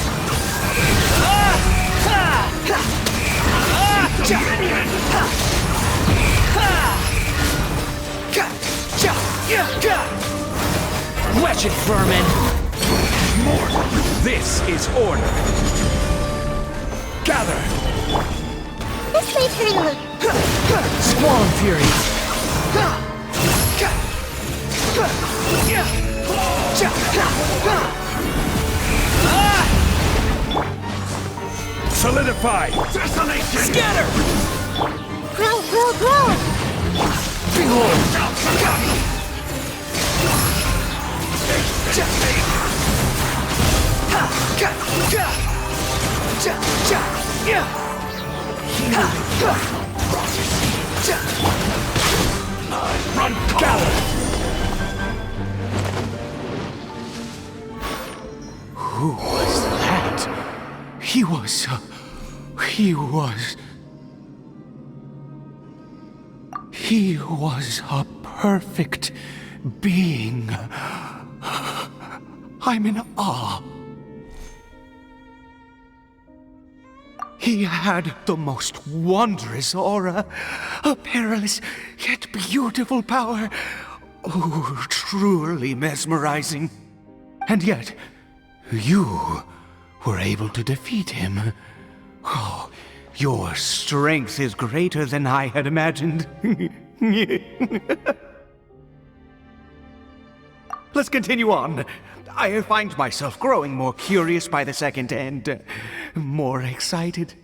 Wretched vermin! This is order. Gather! This way, Turtle. Squall fury! Solidify! Desolation! Scatter! Grow, grow, grow! Behold! Run, gather! Who was that? He was a perfect being. I'm in awe. He had the most wondrous aura, a perilous yet beautiful power. Oh, truly mesmerizing. And yet, you were able to defeat him. Oh, your strength is greater than I had imagined. Let's continue on. I find myself growing more curious by the second and more excited.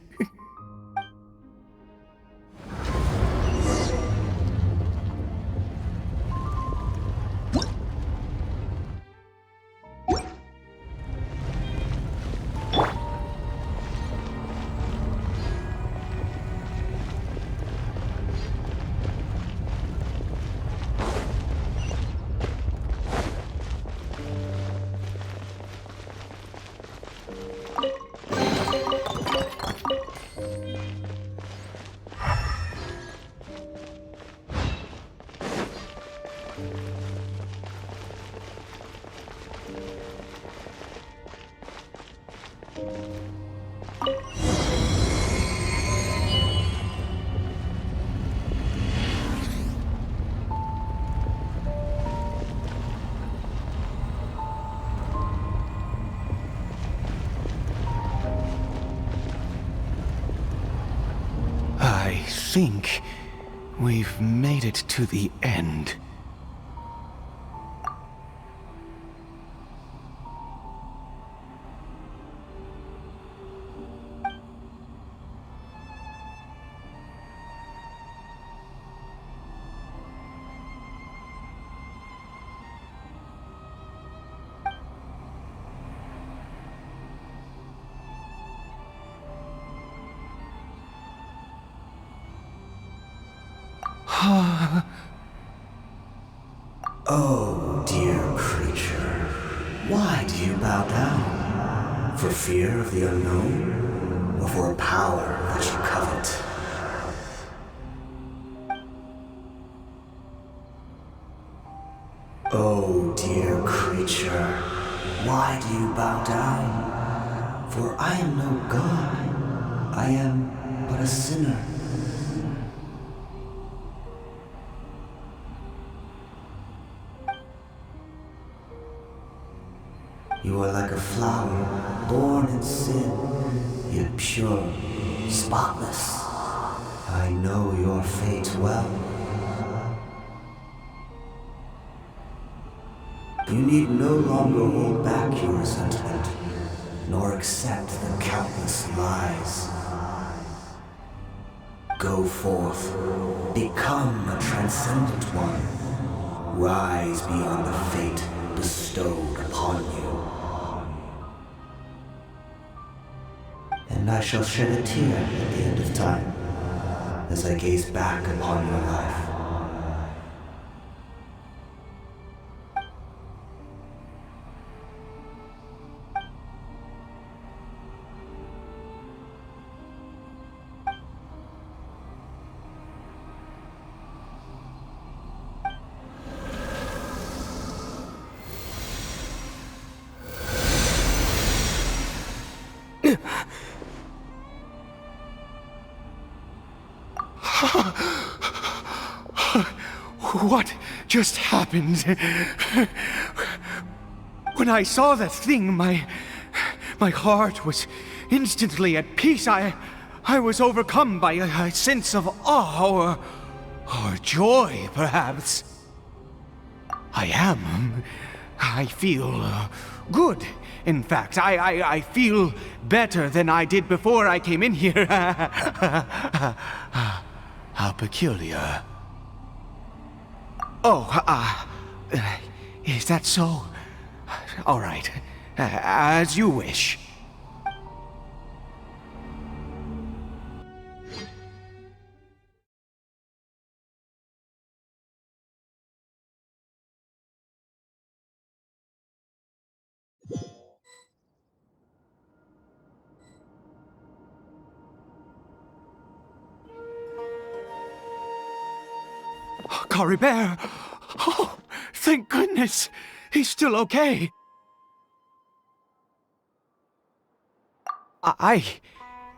I think we've made it to the end. Oh, dear creature, why do you bow down? For fear of the unknown? Or for a power that you covet? Oh, dear creature, why do you bow down? For I am no god, I am but a sinner. You are like a flower, born in sin, yet pure, spotless. I know your fate well. You need no longer hold back your resentment, nor accept the countless lies. Go forth. Become a transcendent one. Rise beyond the fate bestowed upon you. And I shall shed a tear at the end of time, as I gaze back upon your life. What just happened? When I saw that thing, my heart was instantly at peace. I was overcome by a sense of awe or joy, perhaps. I feel good. In fact, I feel better than I did before I came in here. How peculiar. Oh, is that so? All right, as you wish. Caribert! Oh, thank goodness! He's still okay! I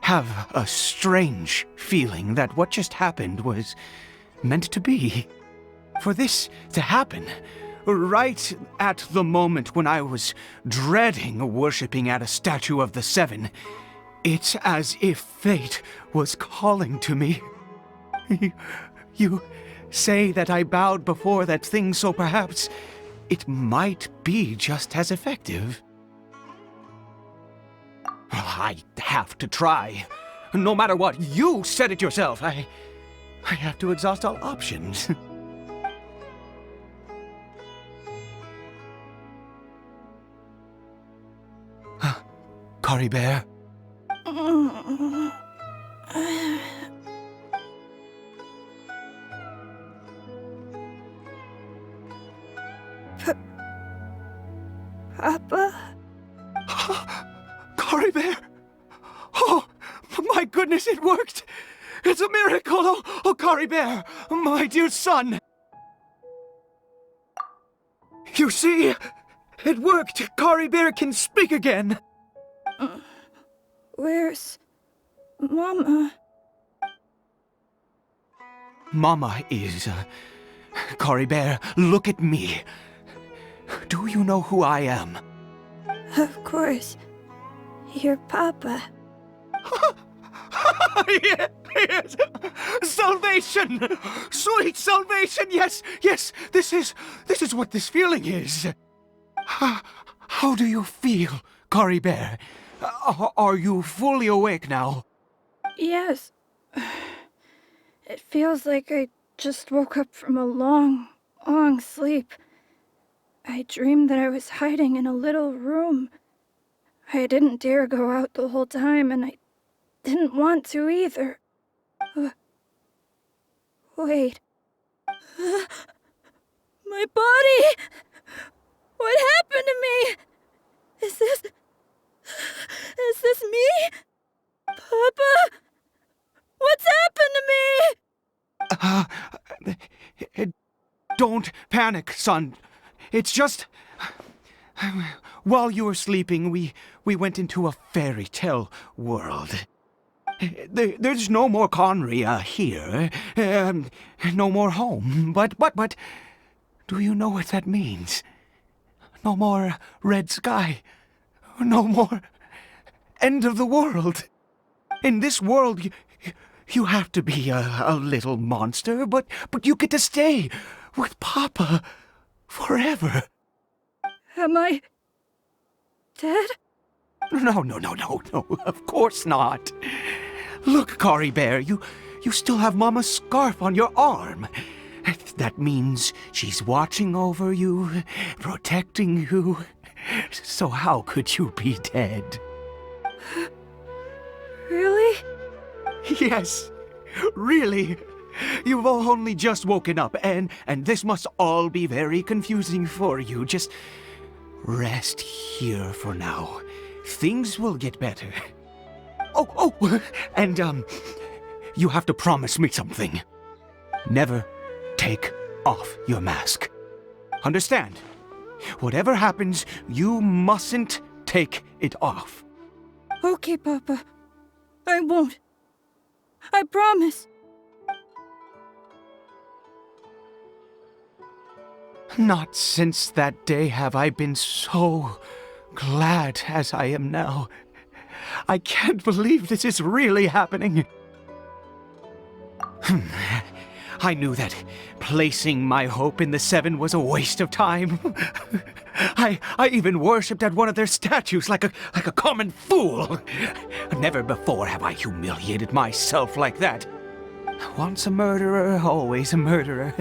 have a strange feeling that what just happened was meant to be. For this to happen, right at the moment when I was dreading worshipping at a statue of the Seven, it's as if fate was calling to me. You say that I bowed before that thing, so perhaps it might be just as effective. I have to try. No matter what, you said it yourself. I have to exhaust all options. Caribert? Papa? Caribert! Oh, my goodness, it worked! It's a miracle! Oh, Caribert, my dear son! You see? It worked! Caribert can speak again! Where's Mama? Mama is... Caribert, look at me. Do you know who I am? Of course. Your Papa. Yes! Salvation! Sweet salvation! Yes, yes! This is what this feeling is. How do you feel, Caribert? Are you fully awake now? Yes. It feels like I just woke up from a long, long sleep. I dreamed that I was hiding in a little room. I didn't dare go out the whole time, and I didn't want to either. Wait. My body! What happened to me? Is this me? Papa? What's happened to me? Don't panic, son. It's just... While you were sleeping, we went into a fairy tale world. There's no more Conria here. No more home. But... Do you know what that means? No more red sky. No more end of the world. In this world, you have to be a little monster, but you get to stay with Papa forever. Am I dead? No, of course not. Look, Caribert, You still have Mama's scarf on your arm. That means she's watching over you, protecting you. So how could you be dead? Really? Yes, really. You've only just woken up, and this must all be very confusing for you. Just rest here for now. Things will get better. Oh, and you have to promise me something. Never take off your mask. Understand? Whatever happens, you mustn't take it off. Okay, Papa. I won't. I promise. Not since that day have I been so glad as I am now. I can't believe this is really happening. I knew that placing my hope in the Seven was a waste of time. I even worshipped at one of their statues like a common fool. Never before have I humiliated myself like that. Once a murderer, always a murderer.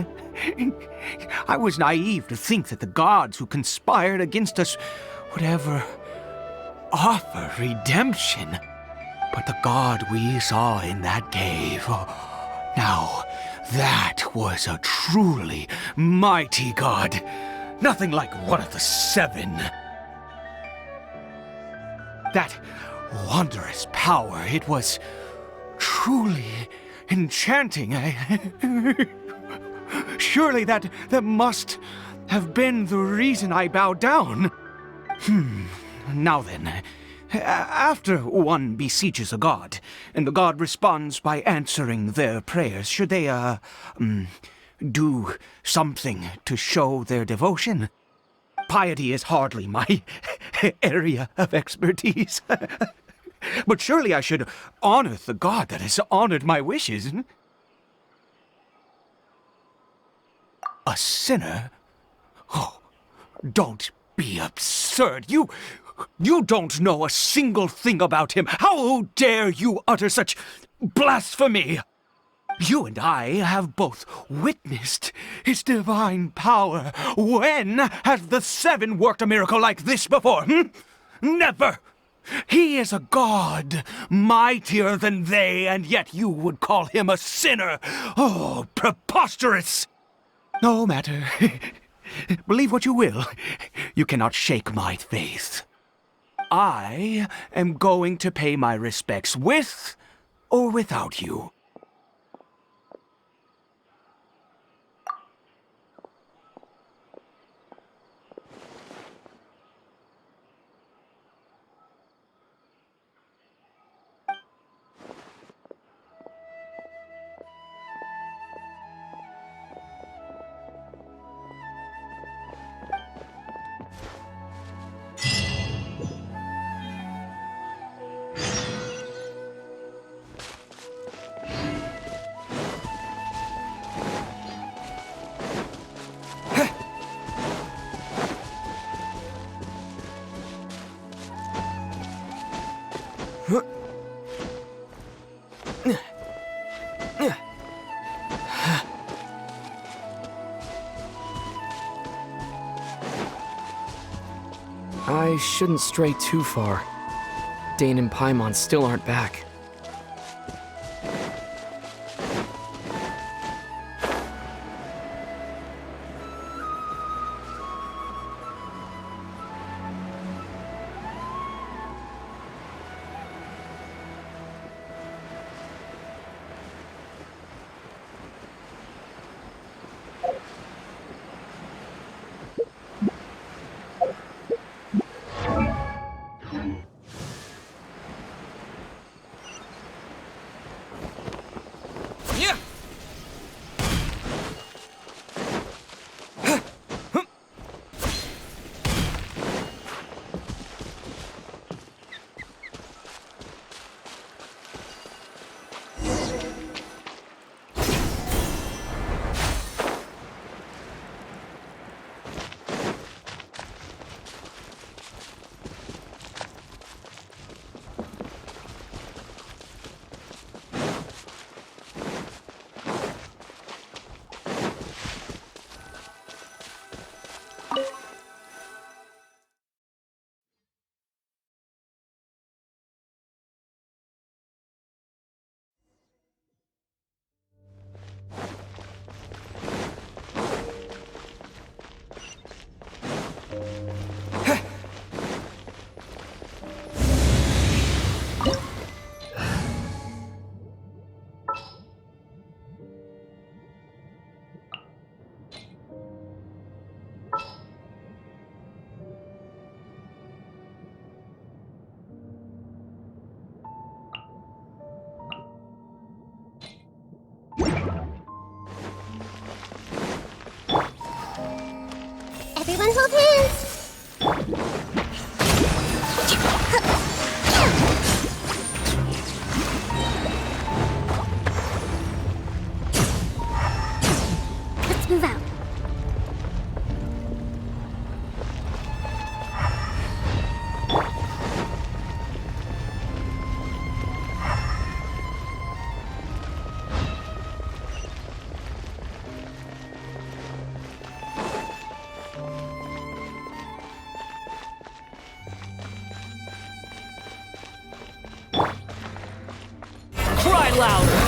I was naive to think that the gods who conspired against us would ever offer redemption. But the god we saw in that cave, now that was a truly mighty god. Nothing like one of the Seven. That wondrous power, it was truly enchanting. Surely that must have been the reason I bowed down. Now then, after one besieges a god, and the god responds by answering their prayers, should they, do something to show their devotion? Piety is hardly my area of expertise. But surely I should honor the god that has honored my wishes. A sinner? Oh, don't be absurd. You don't know a single thing about him. How dare you utter such blasphemy? You and I have both witnessed his divine power. When has the Seven worked a miracle like this before? Never! He is a god, mightier than they, and yet you would call him a sinner. Oh, preposterous! No matter. Believe what you will. You cannot shake my faith. I am going to pay my respects with or without you. I shouldn't stray too far. Dane and Paimon still aren't back. Everyone hold hands! Let's move out. Cry louder!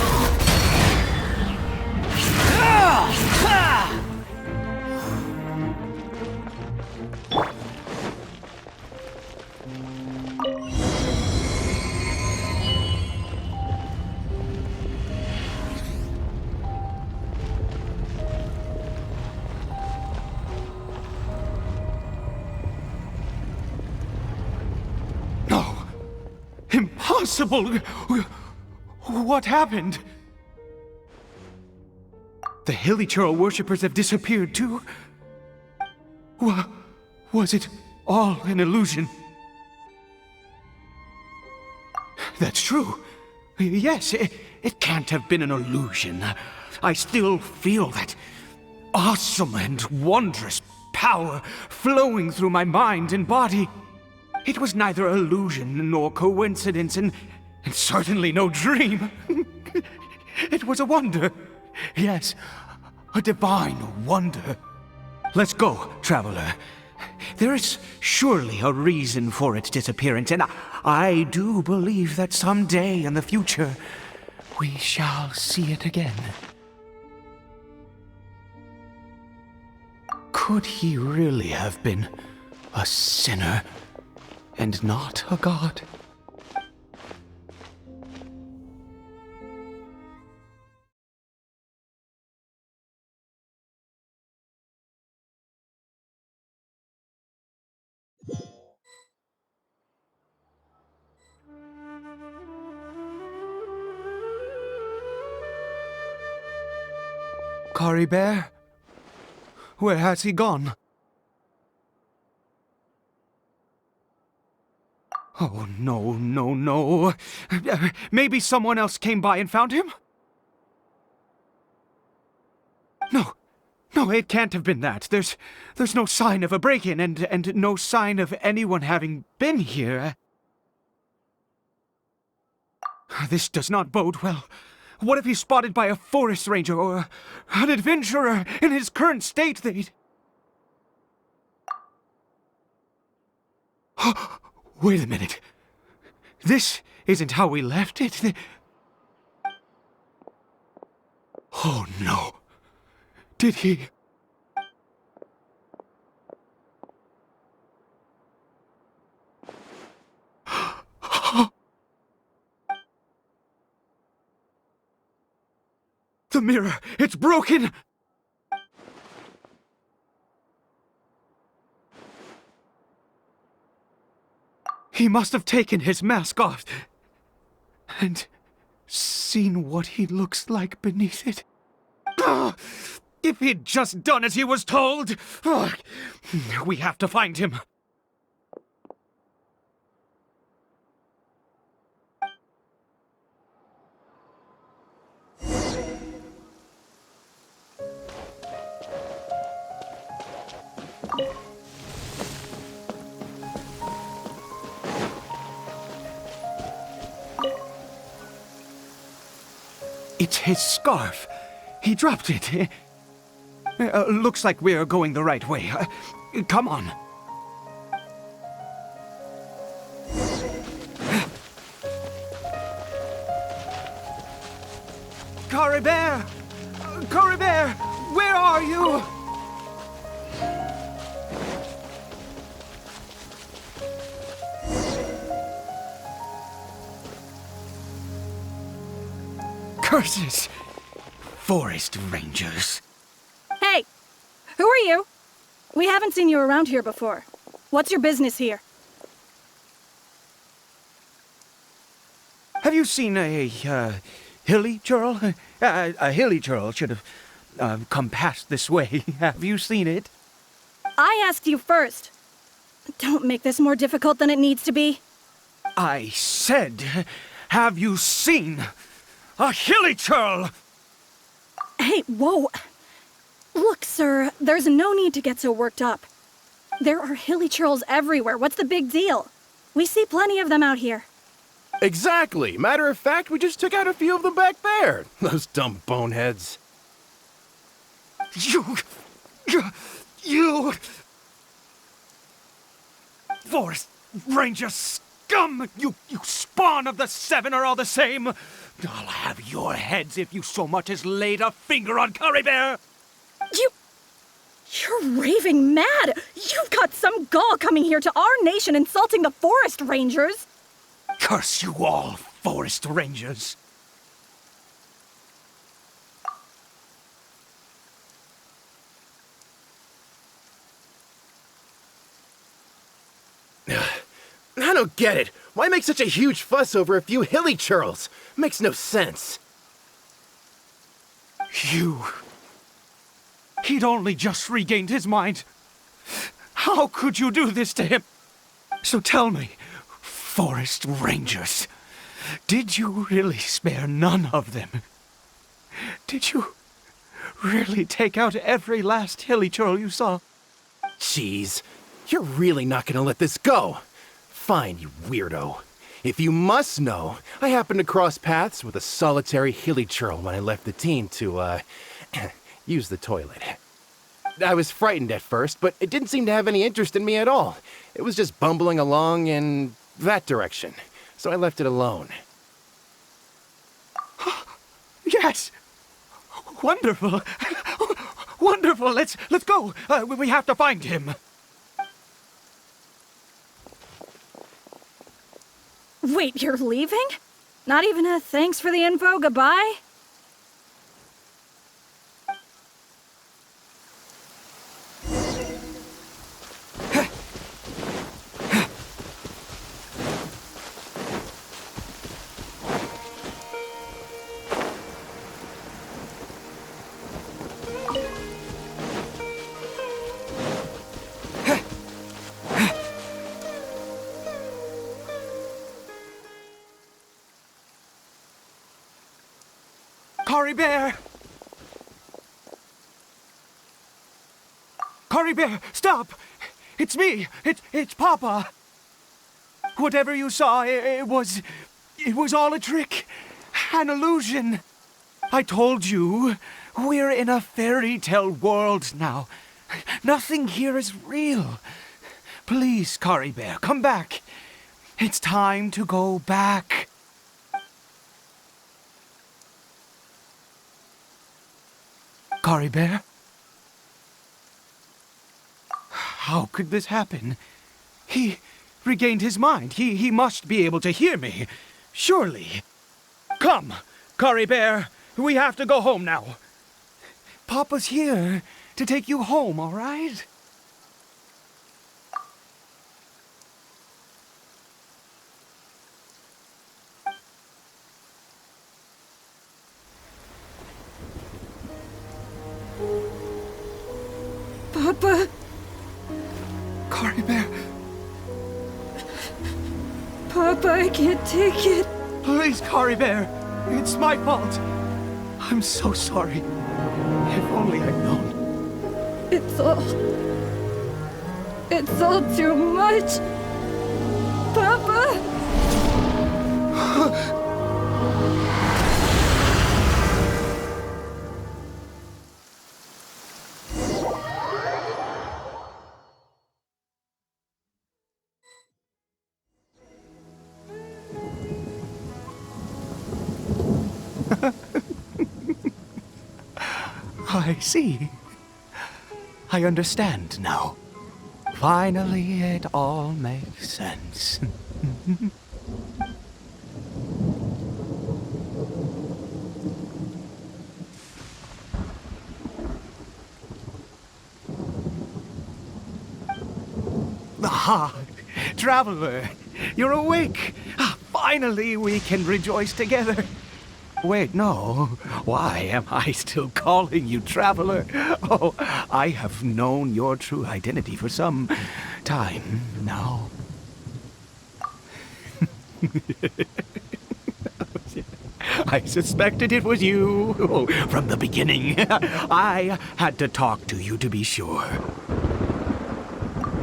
No! Impossible! What happened? The Hilichurl worshippers have disappeared too? Was it all an illusion? That's true. Yes, it can't have been an illusion. I still feel that awesome and wondrous power flowing through my mind and body. It was neither illusion nor coincidence, and certainly no dream. It was a wonder. Yes, a divine wonder. Let's go, traveler. There is surely a reason for its disappearance, and I do believe that someday in the future, we shall see it again. Could he really have been a sinner and not a god? Caribert? Where has he gone? Oh, no. Maybe someone else came by and found him? No, it can't have been that. There's no sign of a break-in and no sign of anyone having been here. This does not bode well. What if he's spotted by a forest ranger or an adventurer in his current state? Wait a minute. This isn't how we left it. Oh no. Did he... The mirror! It's broken! He must have taken his mask off and seen what he looks like beneath it. If he'd just done as he was told! We have to find him. It's his scarf. He dropped it. Looks like we're going the right way. Come on. Caribert! Caribert! Where are you? Curses! Forest rangers. Hey! Who are you? We haven't seen you around here before. What's your business here? Have you seen a hilly churl? A hilly churl should have come past this way. Have you seen it? I asked you first. Don't make this more difficult than it needs to be. I said, have you seen a hilly churl? Hey, whoa. Look, sir, there's no need to get so worked up. There are hilly churls everywhere. What's the big deal? We see plenty of them out here. Exactly. Matter of fact, we just took out a few of them back there. Those dumb boneheads. You... Forest Ranger scum! You spawn of the Seven are all the same! I'll have your heads if you so much as laid a finger on Caribert! You're raving mad! You've got some gall coming here to our nation insulting the Forest Rangers! Curse you all, Forest Rangers! I don't get it. Why make such a huge fuss over a few hilly churls? Makes no sense. He'd only just regained his mind. How could you do this to him? So tell me, Forest Rangers, did you really spare none of them? Did you really take out every last hilly churl you saw? Jeez, you're really not gonna let this go. Fine, you weirdo. If you must know, I happened to cross paths with a solitary hilly churl when I left the team to, use the toilet. I was frightened at first, but it didn't seem to have any interest in me at all. It was just bumbling along in that direction, so I left it alone. Yes! Wonderful! Wonderful! Let's go! We have to find him! Wait, you're leaving? Not even a thanks for the info, goodbye? Caribert! Caribert, stop! It's me! It's Papa! Whatever you saw, it was all a trick. An illusion. I told you, we're in a fairy tale world now. Nothing here is real. Please, Caribert, come back. It's time to go back. Caribert? How could this happen? He regained his mind. He must be able to hear me. Surely. Come, Caribert. We have to go home now. Papa's here to take you home, all right? Papa? Caribert. Papa, I can't take it. Please, Caribert. It's my fault. I'm so sorry. If only I'd known. It's all too much. Papa! I see. I understand now. Finally, it all makes sense. Ah, Traveler, you're awake. Finally, we can rejoice together. Wait, no. Why am I still calling you Traveler? Oh, I have known your true identity for some time now. I suspected it was you from the beginning. I had to talk to you to be sure.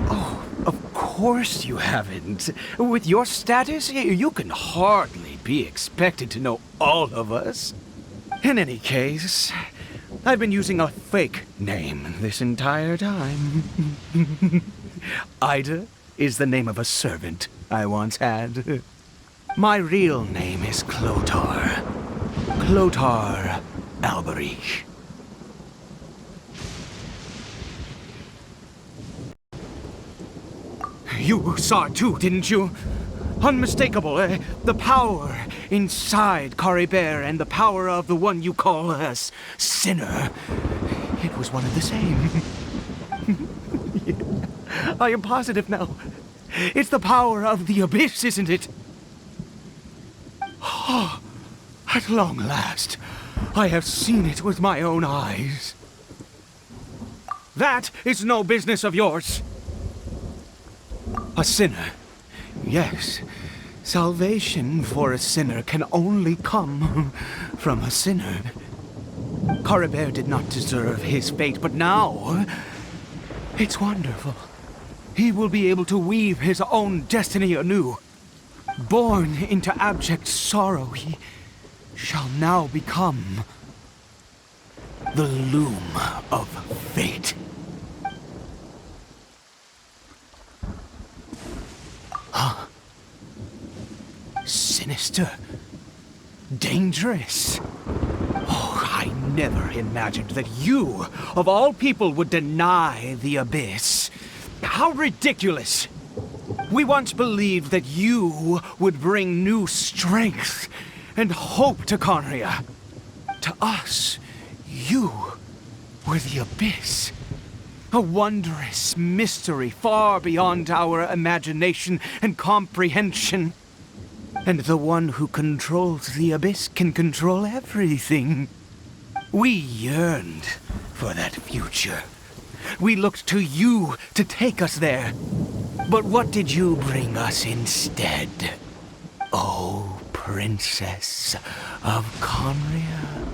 Oh, of course you haven't. With your status, you can hardly be expected to know all of us. In any case, I've been using a fake name this entire time. Eide is the name of a servant I once had. My real name is Clothar. Clothar Alberich. You saw it too, didn't you? Unmistakable, eh? The power inside Caribert and the power of the one you call a sinner. It was one and the same. Yeah, I am positive now. It's the power of the abyss, isn't it? Oh, at long last, I have seen it with my own eyes. That is no business of yours. A sinner. Yes, salvation for a sinner can only come from a sinner. Caribert did not deserve his fate, but now it's wonderful. He will be able to weave his own destiny anew. Born into abject sorrow, he shall now become the loom of fate. Huh? Sinister. Dangerous. Oh, I never imagined that you, of all people, would deny the abyss. How ridiculous! We once believed that you would bring new strength and hope to Corina. To us, you were the abyss. A wondrous mystery far beyond our imagination and comprehension. And the one who controls the abyss can control everything. We yearned for that future. We looked to you to take us there. But what did you bring us instead? Oh, Princess of Corina.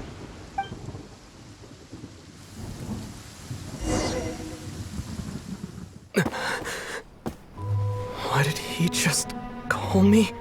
Why did he just call me?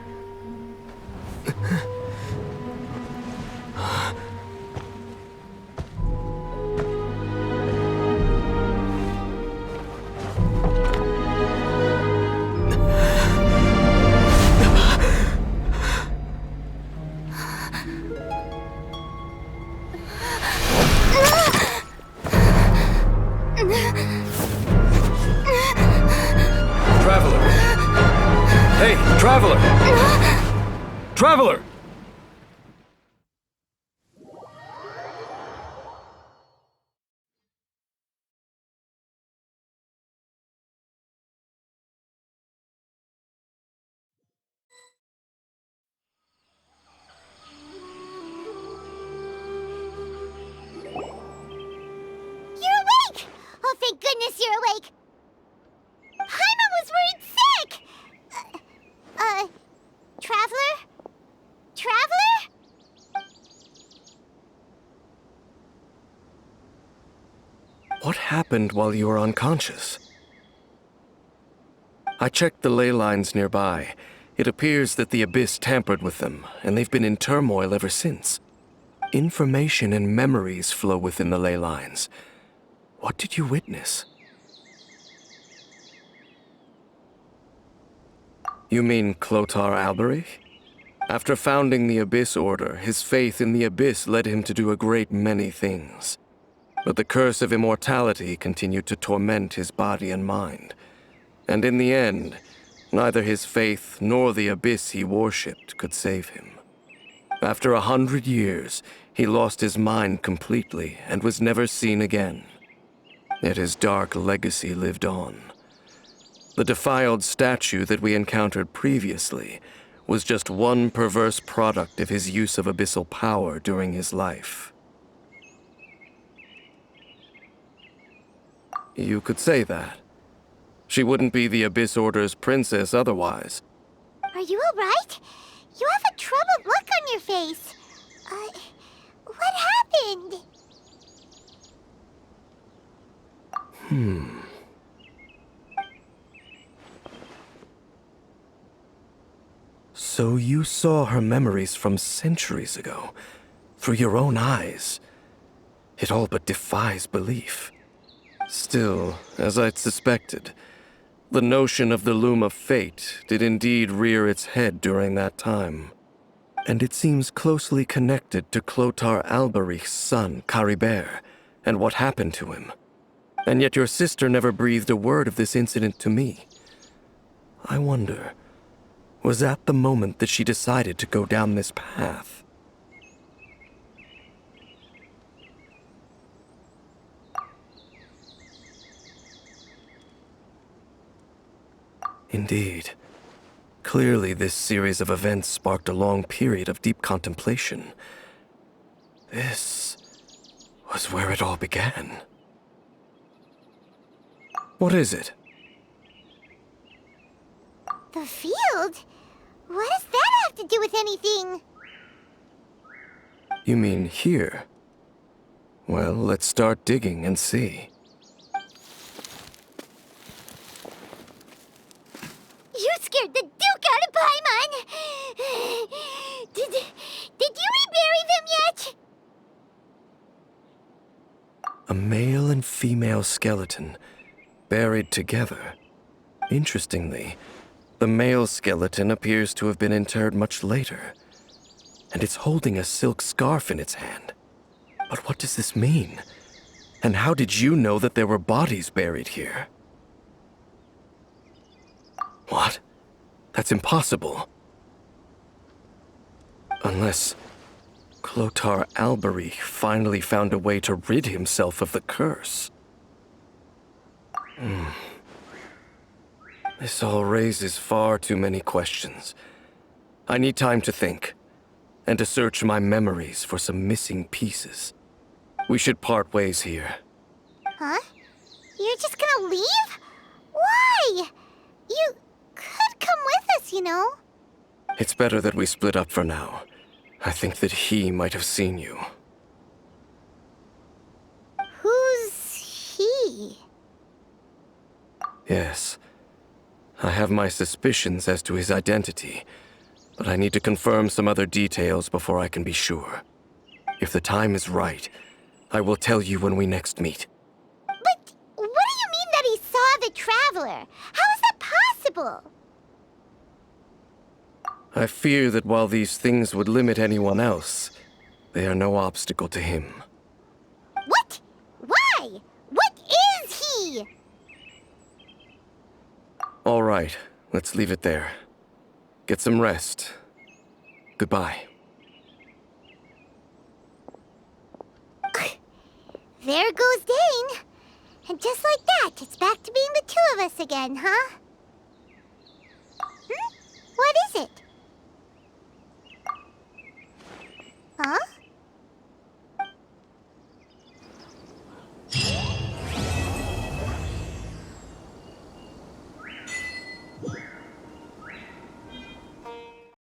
Traveler! You're awake! Oh, thank goodness you're awake! Paimon was worried sick! Traveler? Traveler? What happened while you were unconscious? I checked the ley lines nearby. It appears that the Abyss tampered with them, and they've been in turmoil ever since. Information and memories flow within the ley lines. What did you witness? You mean Clothar Alberich? After founding the Abyss Order, his faith in the Abyss led him to do a great many things. But the curse of immortality continued to torment his body and mind. And in the end, neither his faith nor the Abyss he worshipped could save him. After 100 years, he lost his mind completely and was never seen again. Yet his dark legacy lived on. The defiled statue that we encountered previously was just one perverse product of his use of abyssal power during his life. You could say that. She wouldn't be the Abyss Order's princess otherwise. Are you alright? You have a troubled look on your face. What happened? So you saw her memories from centuries ago, through your own eyes. It all but defies belief. Still, as I'd suspected, the notion of the Loom of Fate did indeed rear its head during that time. And it seems closely connected to Clothar Alberich's son, Caribert, and what happened to him. And yet your sister never breathed a word of this incident to me. I wonder, was that the moment that she decided to go down this path? Indeed. Clearly, this series of events sparked a long period of deep contemplation. This was where it all began. What is it? The field? What does that have to do with anything? You mean here? Well, let's start digging and see. You scared the Duke out of Paimon! Did you rebury them yet? A male and female skeleton, buried together. Interestingly, the male skeleton appears to have been interred much later, and it's holding a silk scarf in its hand. But what does this mean? And how did you know that there were bodies buried here? What? That's impossible. Unless Clothar Alberich finally found a way to rid himself of the curse. This all raises far too many questions. I need time to think, and to search my memories for some missing pieces. We should part ways here. Huh? You're just gonna leave? Why? You could come with us, you know. It's better that we split up for now. I think that he might have seen you. Who's he? Yes. I have my suspicions as to his identity, but I need to confirm some other details before I can be sure. If the time is right, I will tell you when we next meet. But what do you mean that he saw the Traveler? How is that possible? I fear that while these things would limit anyone else, they are no obstacle to him. What? Why? What is he? All right, let's leave it there. Get some rest. Goodbye. There goes Dane. And just like that, it's back to being the two of us again, huh? What is it? Huh?